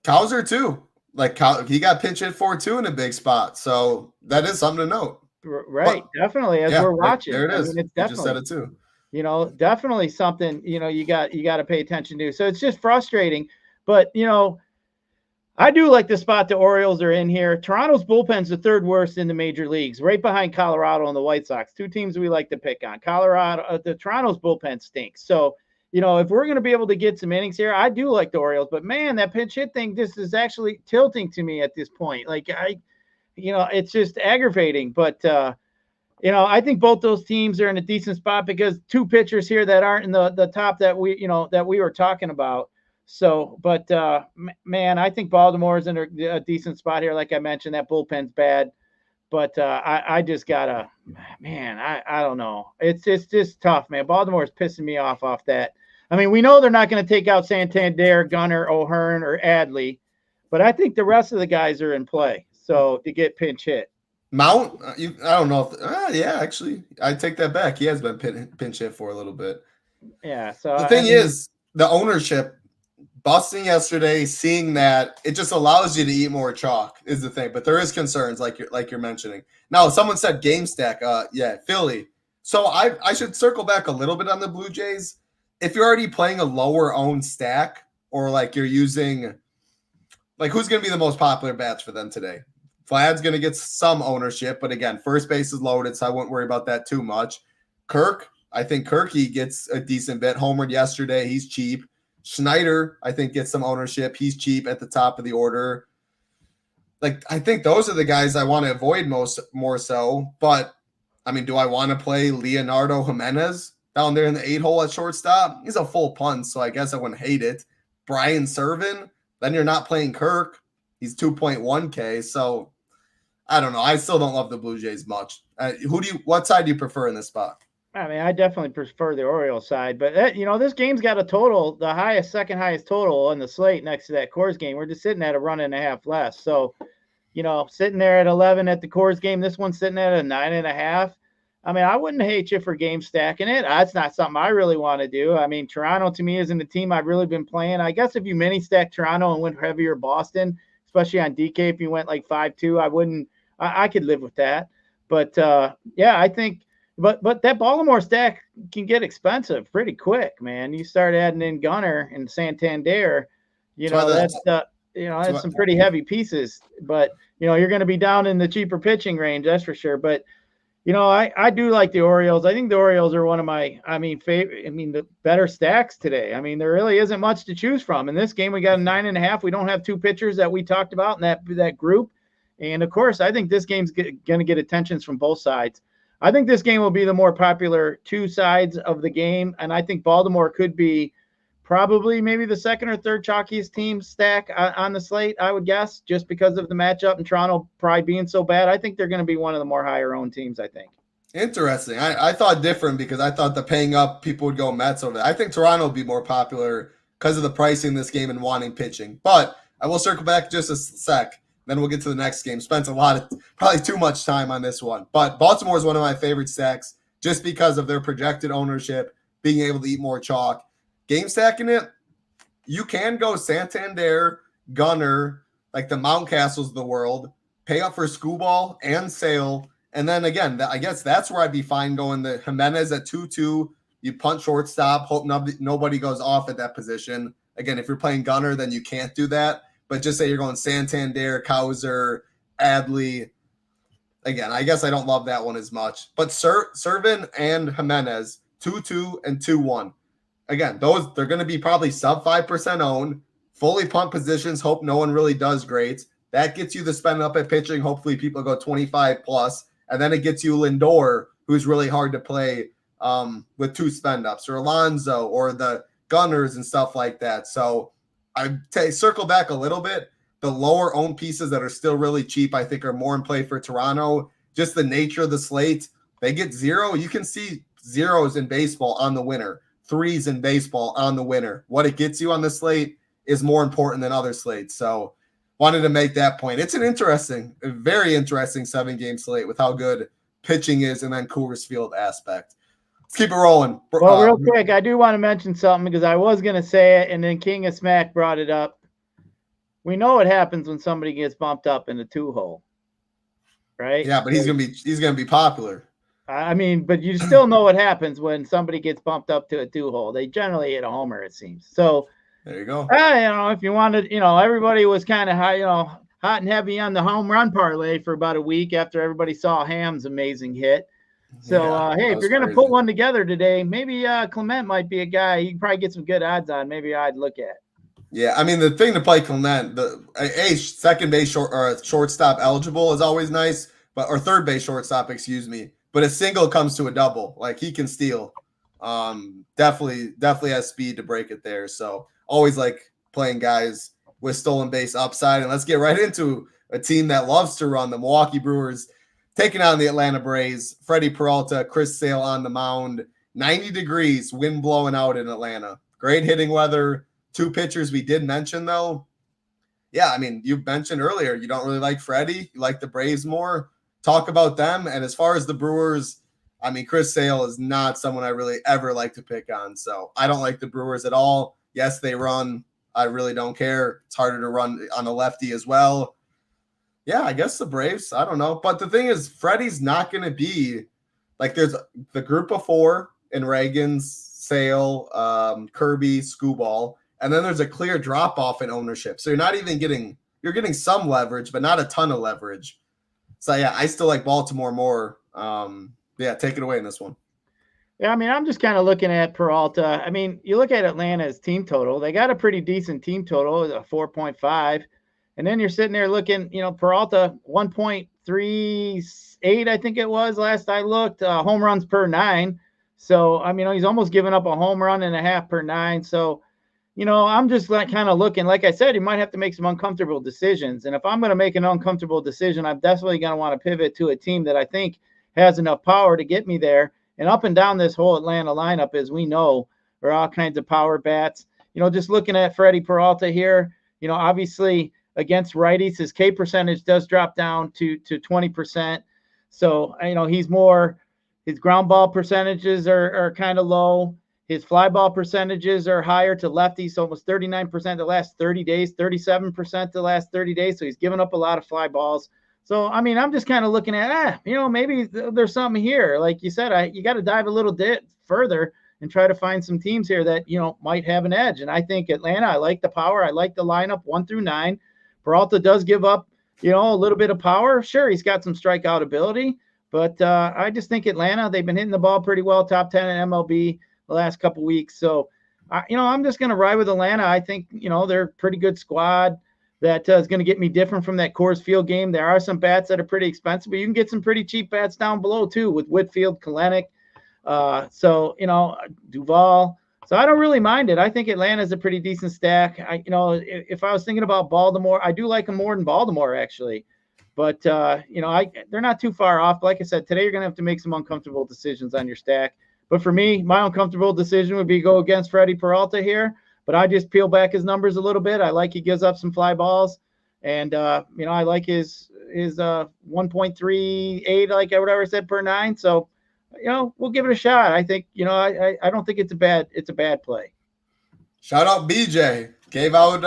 Cowser too. Like he got pinch hit for too in a big spot. So that is something to note. Right. But, definitely. As we're watching. There it is. It's definitely, just said it too. Definitely something, you got to pay attention to. So it's just frustrating. But, I do like the spot the Orioles are in here. Toronto's bullpen's the 3rd worst in the major leagues, right behind Colorado and the White Sox, 2 teams we like to pick on. Toronto's bullpen stinks. So, if we're going to be able to get some innings here, I do like the Orioles. But, man, that pinch hit thing just is actually tilting to me at this point. Like, it's just aggravating. But, I think both those teams are in a decent spot because two pitchers here that aren't in the top that we were talking about. So, but man, I think Baltimore is in a decent spot here. Like I mentioned, that bullpen's bad, but I just gotta, man, I don't know. It's just tough, man. Baltimore is pissing me off that. I mean, we know they're not going to take out Santander, Gunnar, O'Hearn, or Adley, but I think the rest of the guys are in play. So to get pinch hit. Mount, I don't know. Yeah, actually, I take that back. He has been pinch hit for a little bit. Yeah. So the thing is, the ownership busting yesterday, seeing that it just allows you to eat more chalk is the thing. But there is concerns like you're mentioning. Now, someone said game stack. Yeah, Philly. So I should circle back a little bit on the Blue Jays. If you're already playing a lower owned stack, or like you're using, like who's going to be the most popular bats for them today? Vlad's going to get some ownership, but again, first base is loaded, so I wouldn't worry about that too much. Kirk, I think Kirky gets a decent bit. Homered yesterday, he's cheap. Schneider, I think, gets some ownership. He's cheap at the top of the order. Like, I think those are the guys I want to avoid more so. But, I mean, do I want to play Leonardo Jimenez down there in the 8-hole at shortstop? He's a full punt, so I guess I wouldn't hate it. Brian Serven, then you're not playing Kirk. He's 2.1K, so I don't know. I still don't love the Blue Jays much. What side do you prefer in this spot? I mean, I definitely prefer the Orioles side, but this game's got a total, the second highest total on the slate next to that Coors game. We're just sitting at a run and a half less. So, sitting there at 11 at the Coors game, this one's sitting at a 9.5. I mean, I wouldn't hate you for game stacking it. That's not something I really want to do. I mean, Toronto to me isn't a team I've really been playing. I guess if you mini stack Toronto and went heavier Boston, especially on DK, if you went like 5-2, I could live with that. But yeah, I think, but that Baltimore stack can get expensive pretty quick, man. You start adding in Gunnar and Santander, that's some pretty heavy pieces. But you're going to be down in the cheaper pitching range, that's for sure. But I do like the Orioles. I think the Orioles are one of my, the better stacks today. I mean, there really isn't much to choose from. In this game, we got a 9.5. We don't have two pitchers that we talked about in that group. And, of course, I think this game's going to get attentions from both sides. I think this game will be the more popular two sides of the game, and I think Baltimore could be probably maybe the second or third chalkiest team stack on the slate, I would guess, just because of the matchup and Toronto probably being so bad. I think they're going to be one of the more higher-owned teams, I think. Interesting. I thought different because I thought the paying up people would go Mets over there. I think Toronto will be more popular because of the pricing in this game and wanting pitching. But I will circle back just a sec. Then we'll get to the next game. Spent probably too much time on this one. But Baltimore is one of my favorite stacks just because of their projected ownership, being able to eat more chalk. Game stacking it, you can go Santander, Gunnar, like the Mountcastles of the world, pay up for Skubal and Sale. And then again, I guess that's where I'd be fine going the Jimenez at 2-2. You punt shortstop, hope nobody goes off at that position. Again, if you're playing Gunnar, then you can't do that. But just say you're going Santander, Kauser, Adley. Again, I guess I don't love that one as much. But Serven and Jimenez, 2-2 and 2-1. Again, they're going to be probably sub 5% owned. Fully punt positions. Hope no one really does great. That gets you the spend up at pitching. Hopefully people go 25 plus. And then it gets you Lindor, who's really hard to play with two spend ups, or Alonso, or the Gunners and stuff like that. So I circle back a little bit. The lower owned pieces that are still really cheap, I think, are more in play for Toronto. Just the nature of the slate. They get 0. You can see zeros in baseball on the winner. 3s in baseball on the winner. What it gets you on the slate is more important than other slates. So wanted to make that point. It's a very interesting 7-game slate with how good pitching is and then Coors Field aspect. Let's keep it rolling. Well, real quick, I do want to mention something because I was going to say it, and then King of Smack brought it up. We know what happens when somebody gets bumped up in a 2-hole, right? Yeah, but he's gonna be popular. I mean, but you still know what happens when somebody gets bumped up to a 2-hole. They generally hit a homer, it seems. So there you go. If you wanted, everybody was kind of high, hot and heavy on the home run parlay for about a week after everybody saw Ham's amazing hit. So, hey, if you're going to put one together today, maybe Clement might be a guy you can probably get some good odds on. Maybe I'd look at. Yeah, I mean, the thing to play Clement, second base shortstop eligible is always nice, or third base shortstop, excuse me. but a single comes to a double. Like, he can steal. Definitely has speed to break it there. So always like playing guys with stolen base upside. And let's get right into a team that loves to run, the Milwaukee Brewers, taking on the Atlanta Braves. Freddie Peralta, Chris Sale on the mound. 90 degrees, wind blowing out in Atlanta. Great hitting weather. 2 pitchers we did mention, though. Yeah, I mean, you mentioned earlier you don't really like Freddie. You like the Braves more. Talk about them. And as far as the Brewers, I mean, Chris Sale is not someone I really ever like to pick on. So I don't like the Brewers at all. Yes, they run. I really don't care. It's harder to run on a lefty as well. Yeah, I guess the Braves. I don't know. But the thing is, Freddie's not going to be like, there's the group of 4 in Reagan's, Sale, Kirby, Skubal. And then there's a clear drop off in ownership. So you're not even you're getting some leverage, but not a ton of leverage. So yeah, I still like Baltimore more. Yeah, take it away in this one. Yeah, I mean, I'm just kind of looking at Peralta. I mean, you look at Atlanta's team total. They got a pretty decent team total, a 4.5. And then you're sitting there looking, Peralta 1.38, I think it was last I looked, home runs per 9. So, I mean, he's almost giving up a home run and a half per 9. So, I'm just like kind of looking, like I said, you might have to make some uncomfortable decisions. And if I'm going to make an uncomfortable decision, I'm definitely going to want to pivot to a team that I think has enough power to get me there. And up and down this whole Atlanta lineup, as we know, are all kinds of power bats. Just looking at Freddie Peralta here, obviously against righties, his K percentage does drop down to 20%. So, he's more, his ground ball percentages are kind of low. His fly ball percentages are higher to lefties, so almost 39% the last 30 days, 37% the last 30 days. So he's given up a lot of fly balls. So, I mean, I'm just kind of looking at, maybe there's something here. Like you said, you got to dive a little bit further and try to find some teams here that, might have an edge. And I think Atlanta, I like the power. I like the lineup 1 through 9. Peralta does give up, a little bit of power. Sure, he's got some strikeout ability, but I just think Atlanta, they've been hitting the ball pretty well, top 10 in MLB the last couple weeks. So, I'm just going to ride with Atlanta. I think, they're a pretty good squad that is going to get me different from that Coors Field game. There are some bats that are pretty expensive, but you can get some pretty cheap bats down below too with Whitfield, Kalenic. Duvall. So I don't really mind it. I think Atlanta is a pretty decent stack. If I was thinking about Baltimore, I do like them more than Baltimore actually. But, they're not too far off. Like I said, today you're going to have to make some uncomfortable decisions on your stack. But for me, my uncomfortable decision would be go against Freddie Peralta here. But I just peel back his numbers a little bit. I like he gives up some fly balls. And, I like his 1.38, like whatever I said, per 9. So, we'll give it a shot. I think, I don't think it's a bad play. Shout out BJ. Gave out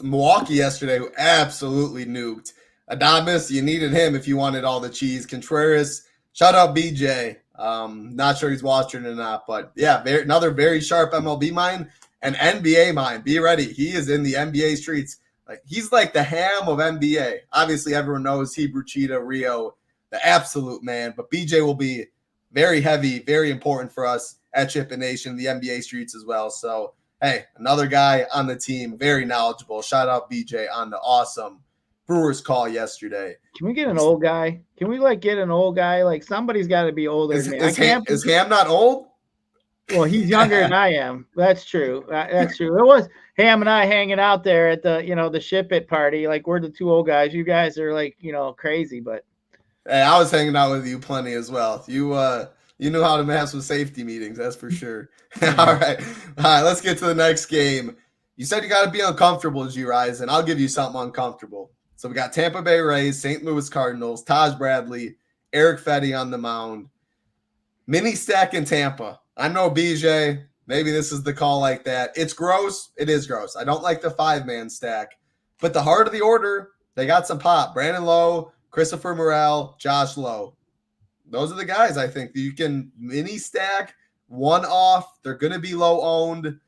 Milwaukee yesterday, who absolutely nuked. Adames, you needed him if you wanted all the cheese. Contreras, shout out BJ. Not sure he's watching or not, but yeah, another very sharp MLB mind and NBA mind. Be ready. He is in the NBA streets. Like, he's like the ham of NBA. Obviously, everyone knows Hebrew Cheetah, Rio, the absolute man. But BJ will be very heavy, very important for us at SHIPIT Nation, the NBA streets as well. So, hey, another guy on the team, very knowledgeable. Shout out BJ on the awesome Brewers call yesterday. Can we get an old guy? Can we get an old guy? Like, somebody's got to be older than me. Is Ham not old? Well, he's younger than I am. That's true. That's true. It was Ham and I hanging out there at the, the SHIPIT party. Like, we're the 2 old guys. You guys are like, crazy, but. Hey, I was hanging out with you plenty as well. You knew how to mess with safety meetings, that's for sure. All right, let's get to the next game. You said you got to be uncomfortable, Gyiraszin. I'll give you something uncomfortable. So we got Tampa Bay Rays, St. Louis Cardinals, Taj Bradley, Eric Fetty on the mound. Mini stack in Tampa. I know, BJ, maybe this is the call like that. It's gross. It is gross. I don't like the 5-man stack. But the heart of the order, they got some pop. Brandon Lowe, Christopher Morel, Josh Lowe. Those are the guys I think that you can mini stack, one off. They're going to be low owned.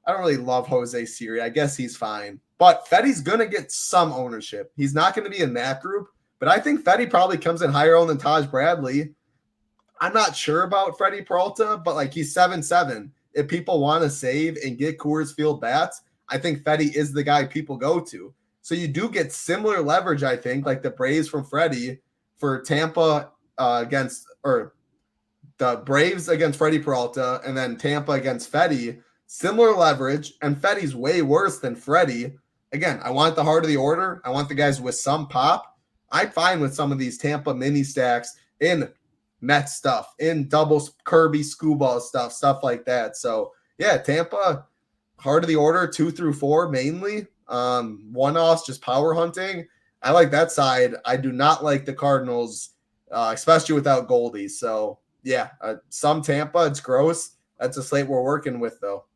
I don't really love Jose Siri. I guess he's fine. But Fetty's going to get some ownership. He's not going to be in that group. But I think Fetty probably comes in higher owned than Taj Bradley. I'm not sure about Freddie Peralta, but like, he's 7-7. If people want to save and get Coors Field bats, I think Fetty is the guy people go to. So you do get similar leverage, I think, like the Braves from Freddie for Tampa against the Braves against Freddie Peralta, and then Tampa against Fedde. Similar leverage, and Fetty's way worse than Freddie. Again, I want the heart of the order. I want the guys with some pop. I'm fine with some of these Tampa mini stacks in Mets stuff, in double Kirby Screwball stuff like that. So, yeah, Tampa, heart of the order, 2 through 4 mainly. One-offs, just power hunting. I like that side. I do not like the Cardinals, especially without Goldie. So, yeah, some Tampa, it's gross. That's a slate we're working with, though.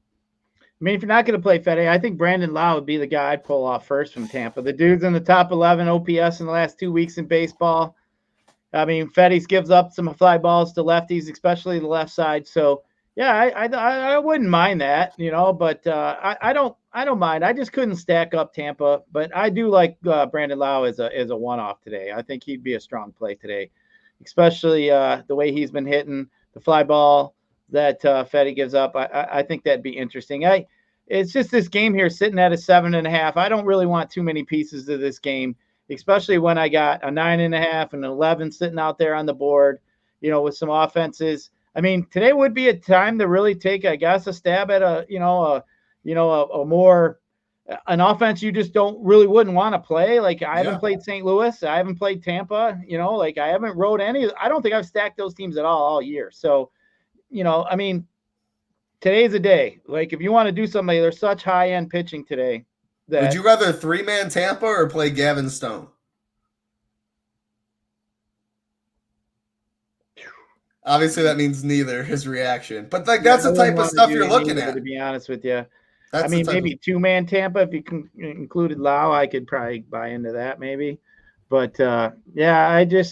I mean, if you're not going to play Fedde, I think Brandon Lau would be the guy I'd pull off first from Tampa. The dude's in the top 11 OPS in the last 2 weeks in baseball. I mean, Fedde gives up some fly balls to lefties, especially the left side. So, yeah, I wouldn't mind that, but I don't mind. I just couldn't stack up Tampa, but I do like Brandon Lau as a one-off today. I think he'd be a strong play today, especially the way he's been hitting the fly ball that Fedde gives up. I think that'd be interesting. It's just this game here sitting at a 7.5. I don't really want too many pieces of this game, especially when I got a 9.5 and an 11 sitting out there on the board, with some offenses. I mean, today would be a time to really take, I guess, a stab at an offense you just wouldn't want to play. Like I haven't played St. Louis. I haven't played Tampa, I haven't rode any. I don't think I've stacked those teams at all year. So, I mean, today's a day. Like, if you want to do something, there's such high-end pitching today. Would you rather 3-man Tampa or play Gavin Stone? Obviously, that means neither, his reaction. But, that's the type of stuff you're looking at. To be honest with you. Maybe 2-man Tampa, if you included Lau, I could probably buy into that maybe. But I'm going to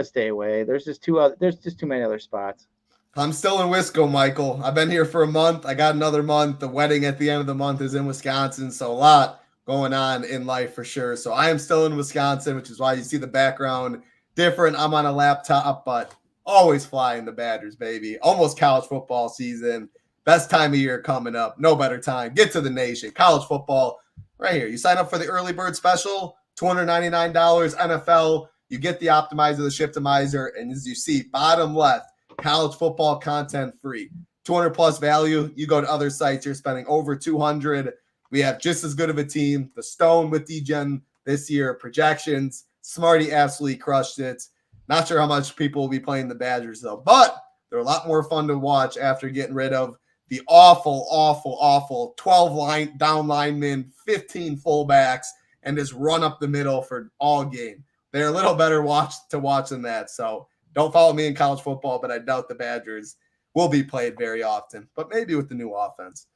stay away. There's just too many other spots. I'm still in Wisco, Michael. I've been here for a month. I got another month. The wedding at the end of the month is in Wisconsin. So a lot going on in life for sure. So I am still in Wisconsin, which is why you see the background different. I'm on a laptop, but always flying the Badgers, baby. Almost college football season. Best time of year coming up. No better time. Get to the nation. College football right here. You sign up for the early bird special. $299 NFL. You get the optimizer, the Shiptimizer, and as you see, bottom left, college football content free. 200 plus value. You go to other sites, you're spending over 200. We have just as good of a team. The Stone with DGen this year. Projections. Smarty absolutely crushed it. Not sure how much people will be playing the Badgers though, but they're a lot more fun to watch after getting rid of the awful 12 down linemen, 15 fullbacks, and just run up the middle for all game. They're a little better to watch than that. So don't follow me in college football, but I doubt the Badgers will be played very often, but maybe with the new offense.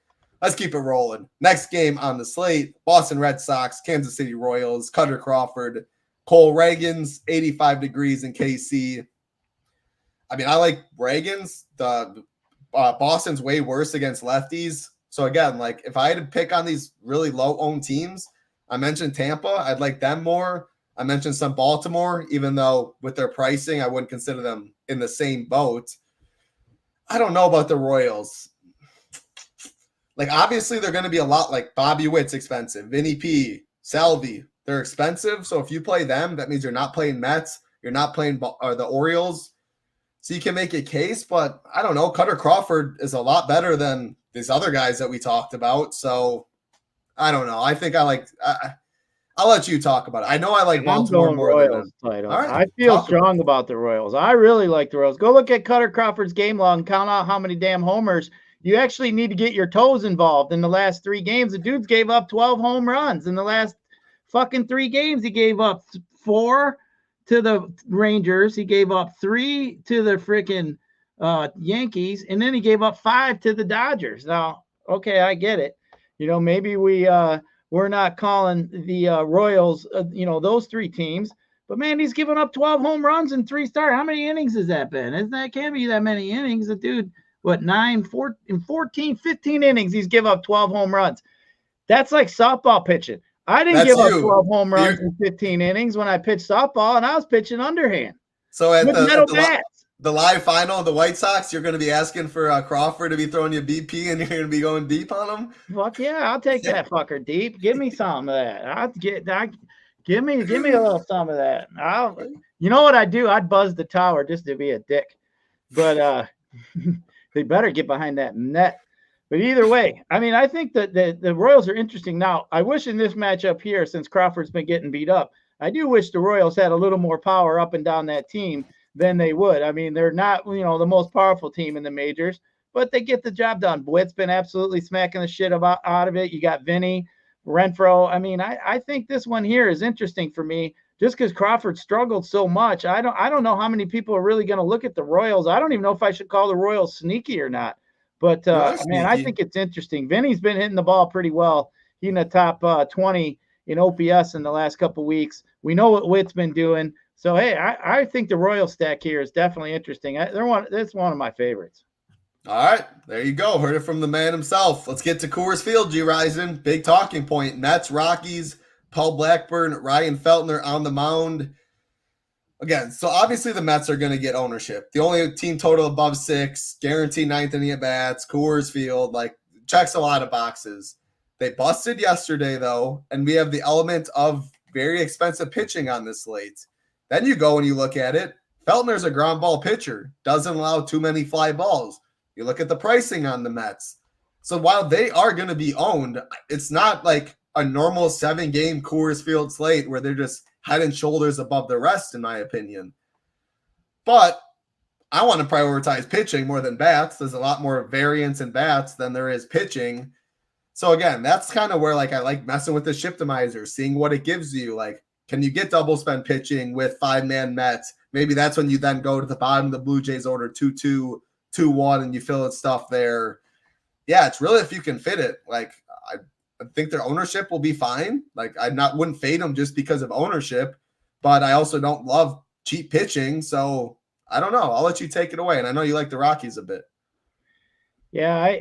Let's keep it rolling. Next game on the slate, Boston Red Sox, Kansas City Royals, Cutter Crawford, Cole Reagans, 85 degrees in KC. I mean, I like Reagans. The Boston's way worse against lefties. So again, if I had to pick on these really low-owned teams, I mentioned Tampa. I'd like them more. I mentioned some Baltimore, even though with their pricing, I wouldn't consider them in the same boat. I don't know about the Royals. Obviously, they're going to be a lot like Bobby Witt's expensive. Vinny P, Salvi, they're expensive. So if you play them, that means you're not playing Mets. You're not playing the Orioles. So you can make a case, but I don't know. Cutter Crawford is a lot better than these other guys that we talked about. So I don't know. I think I'll let you talk about it. I know I like Baltimore more Royals title. Right, I feel strong about the Royals. I really like the Royals. Go look at Cutter Crawford's game log and count out how many damn homers. You actually need to get your toes involved in the last 3 games. The dude's gave up 12 home runs in the last fucking 3 games. He gave up 4 to the Rangers. He gave up 3 to the freaking Yankees, and then he gave up 5 to the Dodgers. Now, okay, I get it. Maybe we're not calling the Royals, those 3 teams. But, man, he's given up 12 home runs in 3 starts. How many innings has that been? Can't be that many innings. The dude, 14, 15 innings, he's given up 12 home runs. That's like softball pitching. I didn't give up 12 home runs in 15 innings when I pitched softball, and I was pitching underhand. So at the live final of the White Sox, you're going to be asking for Crawford to be throwing you BP, and you're going to be going deep on him? Fuck yeah, I'll take that fucker deep. Give me some of that. Give me a little some of that. You know what I'd do? I'd buzz the tower just to be a dick. But they better get behind that net. But either way, I mean, I think that the Royals are interesting. Now, I wish in this matchup here, since Crawford's been getting beat up, I do wish the Royals had a little more power up and down that team than they would. I mean, they're not, the most powerful team in the majors, but they get the job done. Witt's been absolutely smacking the shit out of it. You got Vinny, Renfroe. I mean, I think this one here is interesting for me just because Crawford struggled so much. I don't know how many people are really going to look at the Royals. I don't even know if I should call the Royals sneaky or not. But, man, I think it's interesting. Vinny's been hitting the ball pretty well. He's in the top 20 in OPS in the last couple of weeks. We know what Witt's been doing. So, hey, I think the Royal stack here is definitely interesting. That's one of my favorites. All right, there you go. Heard it from the man himself. Let's get to Coors Field, Gyiraszin. Big talking point. Mets, Rockies, Paul Blackburn, Ryan Feltner on the mound. Again, so obviously the Mets are going to get ownership. The only team total above 6, guaranteed ninth inning at bats, Coors Field, checks a lot of boxes. They busted yesterday, though, and we have the element of very expensive pitching on this slate. Then you go and you look at it. Feltner's a ground ball pitcher, doesn't allow too many fly balls. You look at the pricing on the Mets. So while they are going to be owned, it's not like a normal 7-game Coors Field slate where they're just head and shoulders above the rest, in my opinion. But I want to prioritize pitching more than bats. There's a lot more variance in bats than there is pitching. So again, that's kind of where I like messing with the Shiptimizer, seeing what it gives you. Can you get double spend pitching with 5-man Mets? Maybe that's when you then go to the bottom of the Blue Jays order 2-2, 2-1, and you fill in stuff there. Yeah, it's really if you can fit it. I think their ownership will be fine. Wouldn't fade them just because of ownership, but I also don't love cheap pitching. So I don't know. I'll let you take it away. And I know you like the Rockies a bit. Yeah,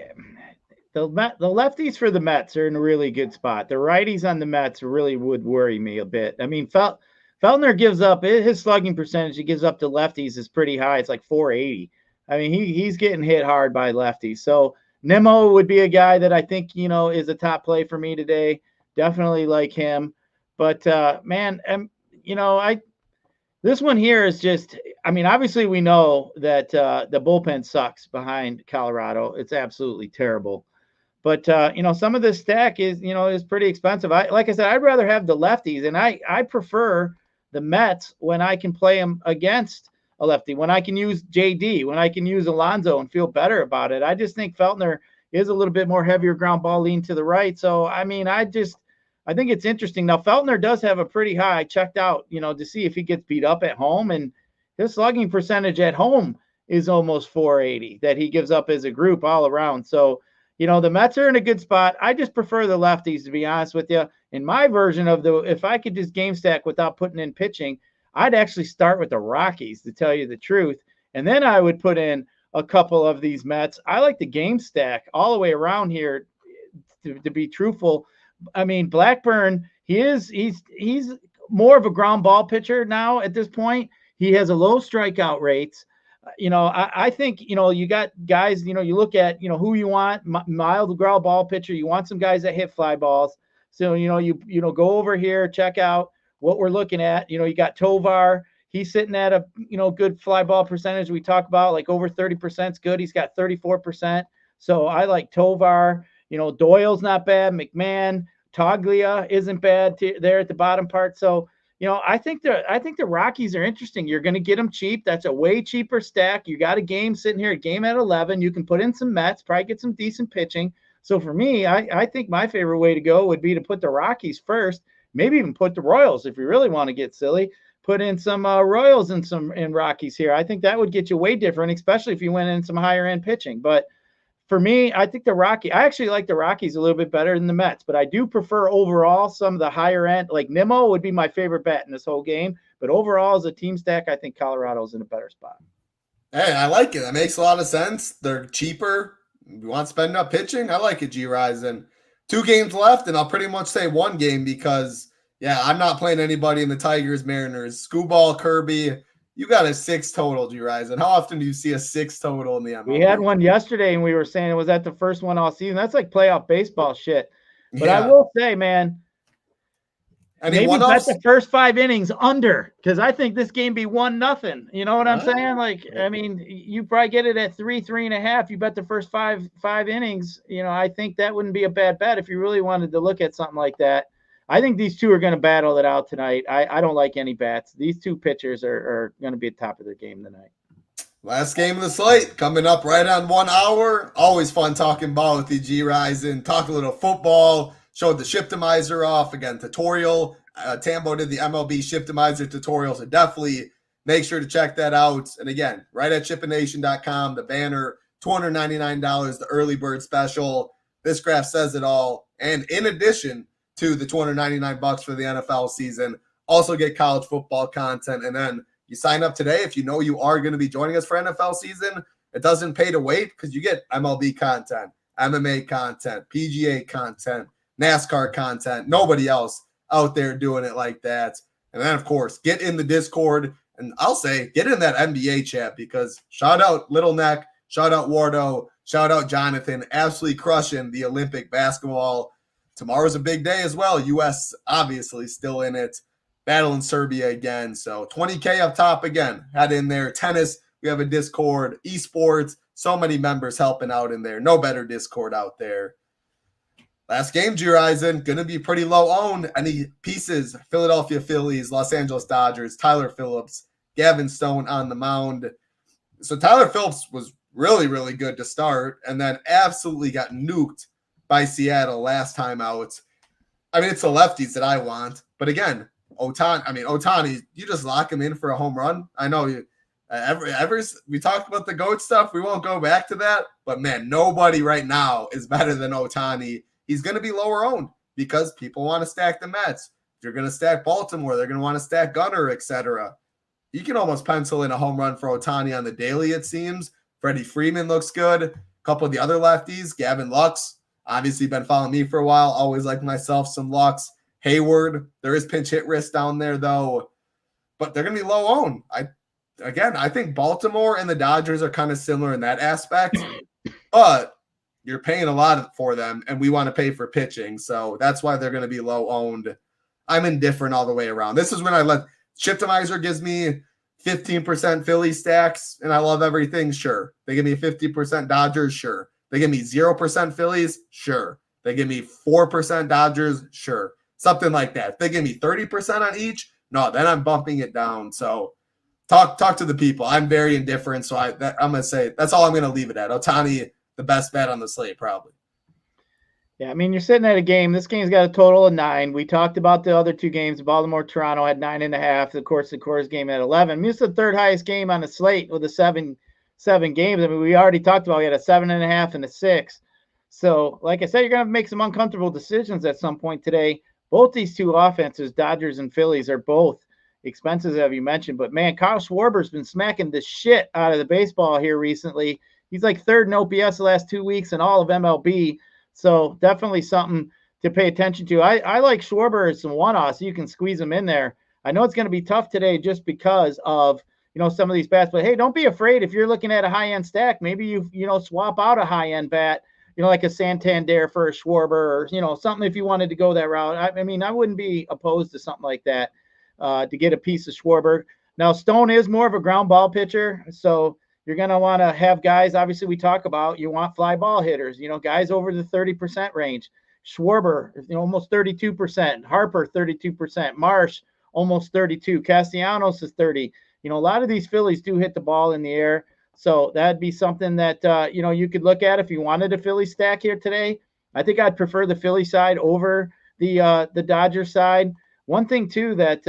the lefties for the Mets are in a really good spot. The righties on the Mets really would worry me a bit. I mean, Feltner gives up his slugging percentage. He gives up to lefties is pretty high. It's like 480. I mean, he's getting hit hard by lefties. So Nimmo would be a guy that I think, is a top play for me today. Definitely like him. But, man, this one here is just, I mean, obviously we know that the bullpen sucks behind Colorado. It's absolutely terrible. But, some of this stack is pretty expensive. Like I said, I'd rather have the lefties, and I prefer the Mets when I can play them against a lefty, when I can use JD, when I can use Alonso and feel better about it. I just think Feltner is a little bit more heavier ground ball lean to the right. So, I mean, I think it's interesting. Now, Feltner does have a pretty high. I checked out, to see if he gets beat up at home, and his slugging percentage at home is almost 480 that he gives up as a group all around. So, the Mets are in a good spot. I just prefer the lefties, to be honest with you. In my version of if I could just game stack without putting in pitching, I'd actually start with the Rockies, to tell you the truth. And then I would put in a couple of these Mets. I like the game stack all the way around here, to be truthful. I mean, Blackburn, he's more of a ground ball pitcher now at this point. He has a low strikeout rates. I think, you got guys, you look at, who you want, mild ground ball pitcher. You want some guys that hit fly balls. So, you go over here, check out what we're looking at. You got Tovar. He's sitting at a, good fly ball percentage. We talk about like over 30% is good. He's got 34%. So I like Tovar. Doyle's not bad. McMahon, Toglia isn't bad there at the bottom part. So, I think the Rockies are interesting. You're going to get them cheap. That's a way cheaper stack. You got a game sitting here, a game at 11. You can put in some Mets, probably get some decent pitching. So for me, I think my favorite way to go would be to put the Rockies first. Maybe even put the Royals if you really want to get silly. Put in some Royals and Rockies here. I think that would get you way different, especially if you went in some higher end pitching. But for me, I think I actually like the Rockies a little bit better than the Mets, but I do prefer overall some of the higher end. Like Nimmo would be my favorite bet in this whole game. But overall, as a team stack, I think Colorado's in a better spot. Hey, I like it. That makes a lot of sense. They're cheaper. You want to spend up pitching? I like it, Gyiraszin. 2 games left, and I'll pretty much say 1 game because, yeah, I'm not playing anybody in the Tigers, Mariners. Scooball, Kirby, you got a 6 total, Gyiraszin. How often do you see a 6 total in the MLB? We had one yesterday, and we were saying it was at the first one all season. That's like playoff baseball shit. But yeah. I will say, man, Any maybe one-offs? bet the first 5 innings under, because I think this game be 1-0. You know what I'm saying? Like, I mean, you probably get it at 3.5. You bet the first five innings. You know, I think that wouldn't be a bad bet if you really wanted to look at something like that. I think these two are going to battle it out tonight. I don't like any bats. These two pitchers are going to be at the top of their game tonight. Last game of the slate coming up right on 1 hour. Always fun talking ball with you, Gyiraszin. Talk a little football. Showed the Shiptimizer off again. Tutorial. Tambo did the MLB Shiptimizer tutorial, so definitely make sure to check that out. And again, right at ShipItNation.com, the banner, $299, the early bird special. This graph says it all. And in addition to the $299 for the NFL season, also get college football content. And then you sign up today if you know you are going to be joining us for NFL season. It doesn't pay to wait because you get MLB content, MMA content, PGA content, NASCAR content. Nobody else out there doing it like that. And then, of course, get in the Discord. And I'll say, get in that NBA chat because shout out Little Neck, shout out Wardo, shout out Jonathan, absolutely crushing the Olympic basketball. Tomorrow's a big day as well. U.S. obviously still in it. Battling Serbia again. So 20K up top again. Head in there. Tennis, we have a Discord. Esports, so many members helping out in there. No better Discord out there. Last game, Gyiraszin, going to be pretty low owned. Any pieces? Philadelphia Phillies, Los Angeles Dodgers, Tyler Phillips, Gavin Stone on the mound. So Tyler Phillips was really, really good to start and then absolutely got nuked by Seattle last time out. I mean, it's the lefties that I want. But again, Ohtani, you just lock him in for a home run. I know you. We talked about the GOAT stuff. We won't go back to that. But, man, nobody right now is better than Ohtani. He's going to be lower owned because people want to stack the Mets. If you're going to stack Baltimore, they're going to want to stack Gunnar, etc. You can almost pencil in a home run for Ohtani on the daily, it seems. Freddie Freeman looks good. A couple of the other lefties, Gavin Lux, obviously been following me for a while. Always like myself some Lux. Hayward, there is pinch hit risk down there, though. But they're going to be low owned. I think Baltimore and the Dodgers are kind of similar in that aspect. But you're paying a lot for them, and we want to pay for pitching. So that's why they're going to be low owned. I'm indifferent all the way around. This is when I let Shiptimizer gives me 15% Philly stacks, and I love everything. Sure. They give me 50% Dodgers. Sure. They give me 0% Phillies. Sure. They give me 4% Dodgers. Sure. Something like that. If they give me 30% on each, no, then I'm bumping it down. So talk to the people. I'm very indifferent. So I'm going to say that's all I'm going to leave it at. Ohtani, the best bet on the slate, probably. Yeah, I mean, you're sitting at a game. This game's got a total of 9. We talked about the other two games. Baltimore, Toronto had 9.5. Of course, the Coors game at 11. I mean, it's the third highest game on the slate with the seven games. I mean, we already talked about we had a 7.5 and a 6. So, like I said, you're going to make some uncomfortable decisions at some point today. Both these two offenses, Dodgers and Phillies, are both expensive, as you mentioned. But, man, Kyle Schwarber's been smacking the shit out of the baseball here recently. He's like third in OPS the last 2 weeks in all of MLB. So definitely something to pay attention to. I like Schwarber as some one-offs. You can squeeze him in there. I know it's going to be tough today just because of, some of these bats. But, hey, don't be afraid if you're looking at a high-end stack. Maybe you swap out a high-end bat, like a Santander for a Schwarber or, something if you wanted to go that route. I mean, I wouldn't be opposed to something like that to get a piece of Schwarber. Now, Stone is more of a ground ball pitcher, so you're going to want to have guys, obviously we talk about, you want fly ball hitters, guys over the 30% range. Schwarber, almost 32%. Harper, 32%. Marsh, almost 32. Castellanos is 30. A lot of these Phillies do hit the ball in the air. So that'd be something that, you could look at if you wanted a Philly stack here today. I think I'd prefer the Philly side over the Dodgers side. One thing, too, that,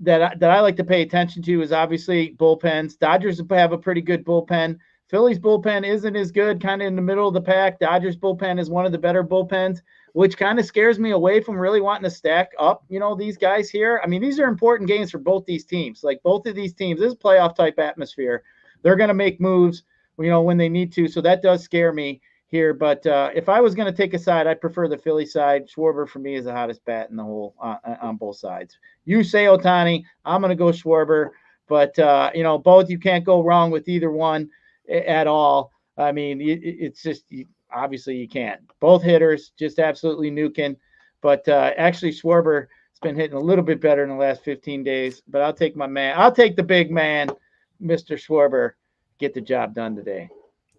that I like to pay attention to is obviously bullpens. Dodgers have a pretty good bullpen. Phillies bullpen isn't as good, kind of in the middle of the pack. Dodgers bullpen is one of the better bullpens, which kind of scares me away from really wanting to stack up, these guys here. I mean, these are important games for both these teams. Like both of these teams, this is playoff type atmosphere. They're going to make moves, when they need to. So that does scare me here. But if I was going to take a side, I'd prefer the Philly side. Schwarber for me is the hottest bat in the whole on both sides. You say Ohtani, I'm going to go Schwarber. But, both, you can't go wrong with either one at all. I mean, it's just obviously you can't. Both hitters just absolutely nuking. But actually, Schwarber has been hitting a little bit better in the last 15 days. But I'll take my man. I'll take the big man, Mr. Schwarber, get the job done today.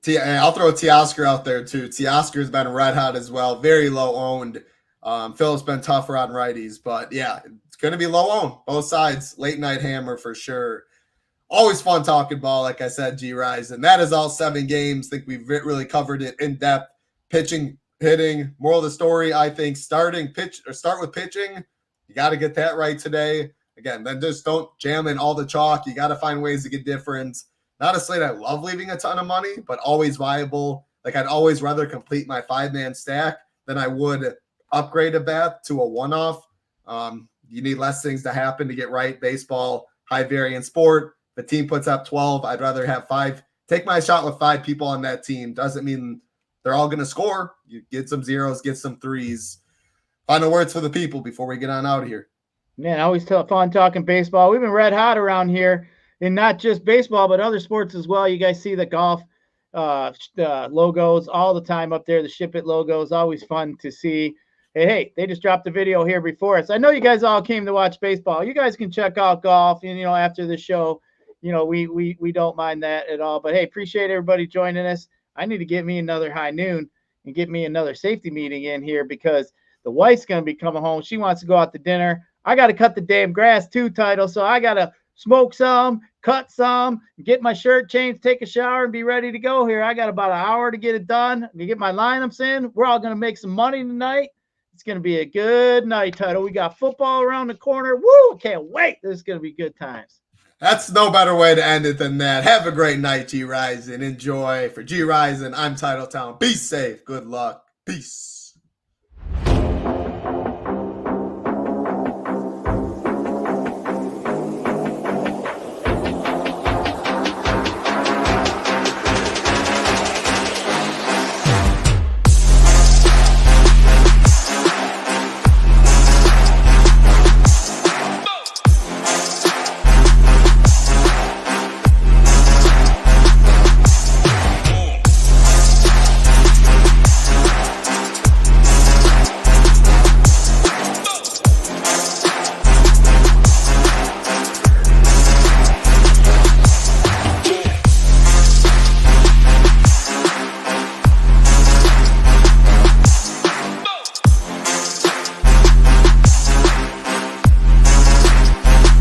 I'll throw Teoscar out there too. Teoscar's been red hot as well. Very low owned. Phil's been tougher on righties, but yeah, it's going to be low owned. Both sides. Late night hammer for sure. Always fun talking ball, like I said, Gyiraszin. That is all 7 games. I think we've really covered it in depth. Pitching, hitting. Moral of the story, I think, start with pitching. You got to get that right today. Again, then just don't jam in all the chalk. You got to find ways to get different. Not a slate I love leaving a ton of money, but always viable. Like I'd always rather complete my 5-man stack than I would upgrade a bat to a one-off. You need less things to happen to get right. Baseball, high variance sport. The team puts up 12. I'd rather have 5. Take my shot with 5 people on that team. Doesn't mean they're all going to score. You get some zeros, get some threes. Final words for the people before we get on out of here. Man, always fun talking baseball. We've been red hot around here, and not just baseball, but other sports as well. You guys see the golf logos all the time up there. The SHIPIT logos, always fun to see. Hey, they just dropped a video here before us. I know you guys all came to watch baseball. You guys can check out golf, and after the show, we don't mind that at all. But hey, appreciate everybody joining us. I need to get me another high noon and get me another safety meeting in here because the wife's gonna be coming home. She wants to go out to dinner. I got to cut the damn grass too, Title. So I got to smoke some, cut some, get my shirt changed, take a shower, and be ready to go here. I got about an hour to get it done. To get my lineups in. We're all going to make some money tonight. It's going to be a good night, Title. We got football around the corner. Woo! Can't wait. This is going to be good times. That's no better way to end it than that. Have a great night, Gyiraszin. Enjoy. For Gyiraszin, I'm Title Town. Be safe. Good luck. Peace.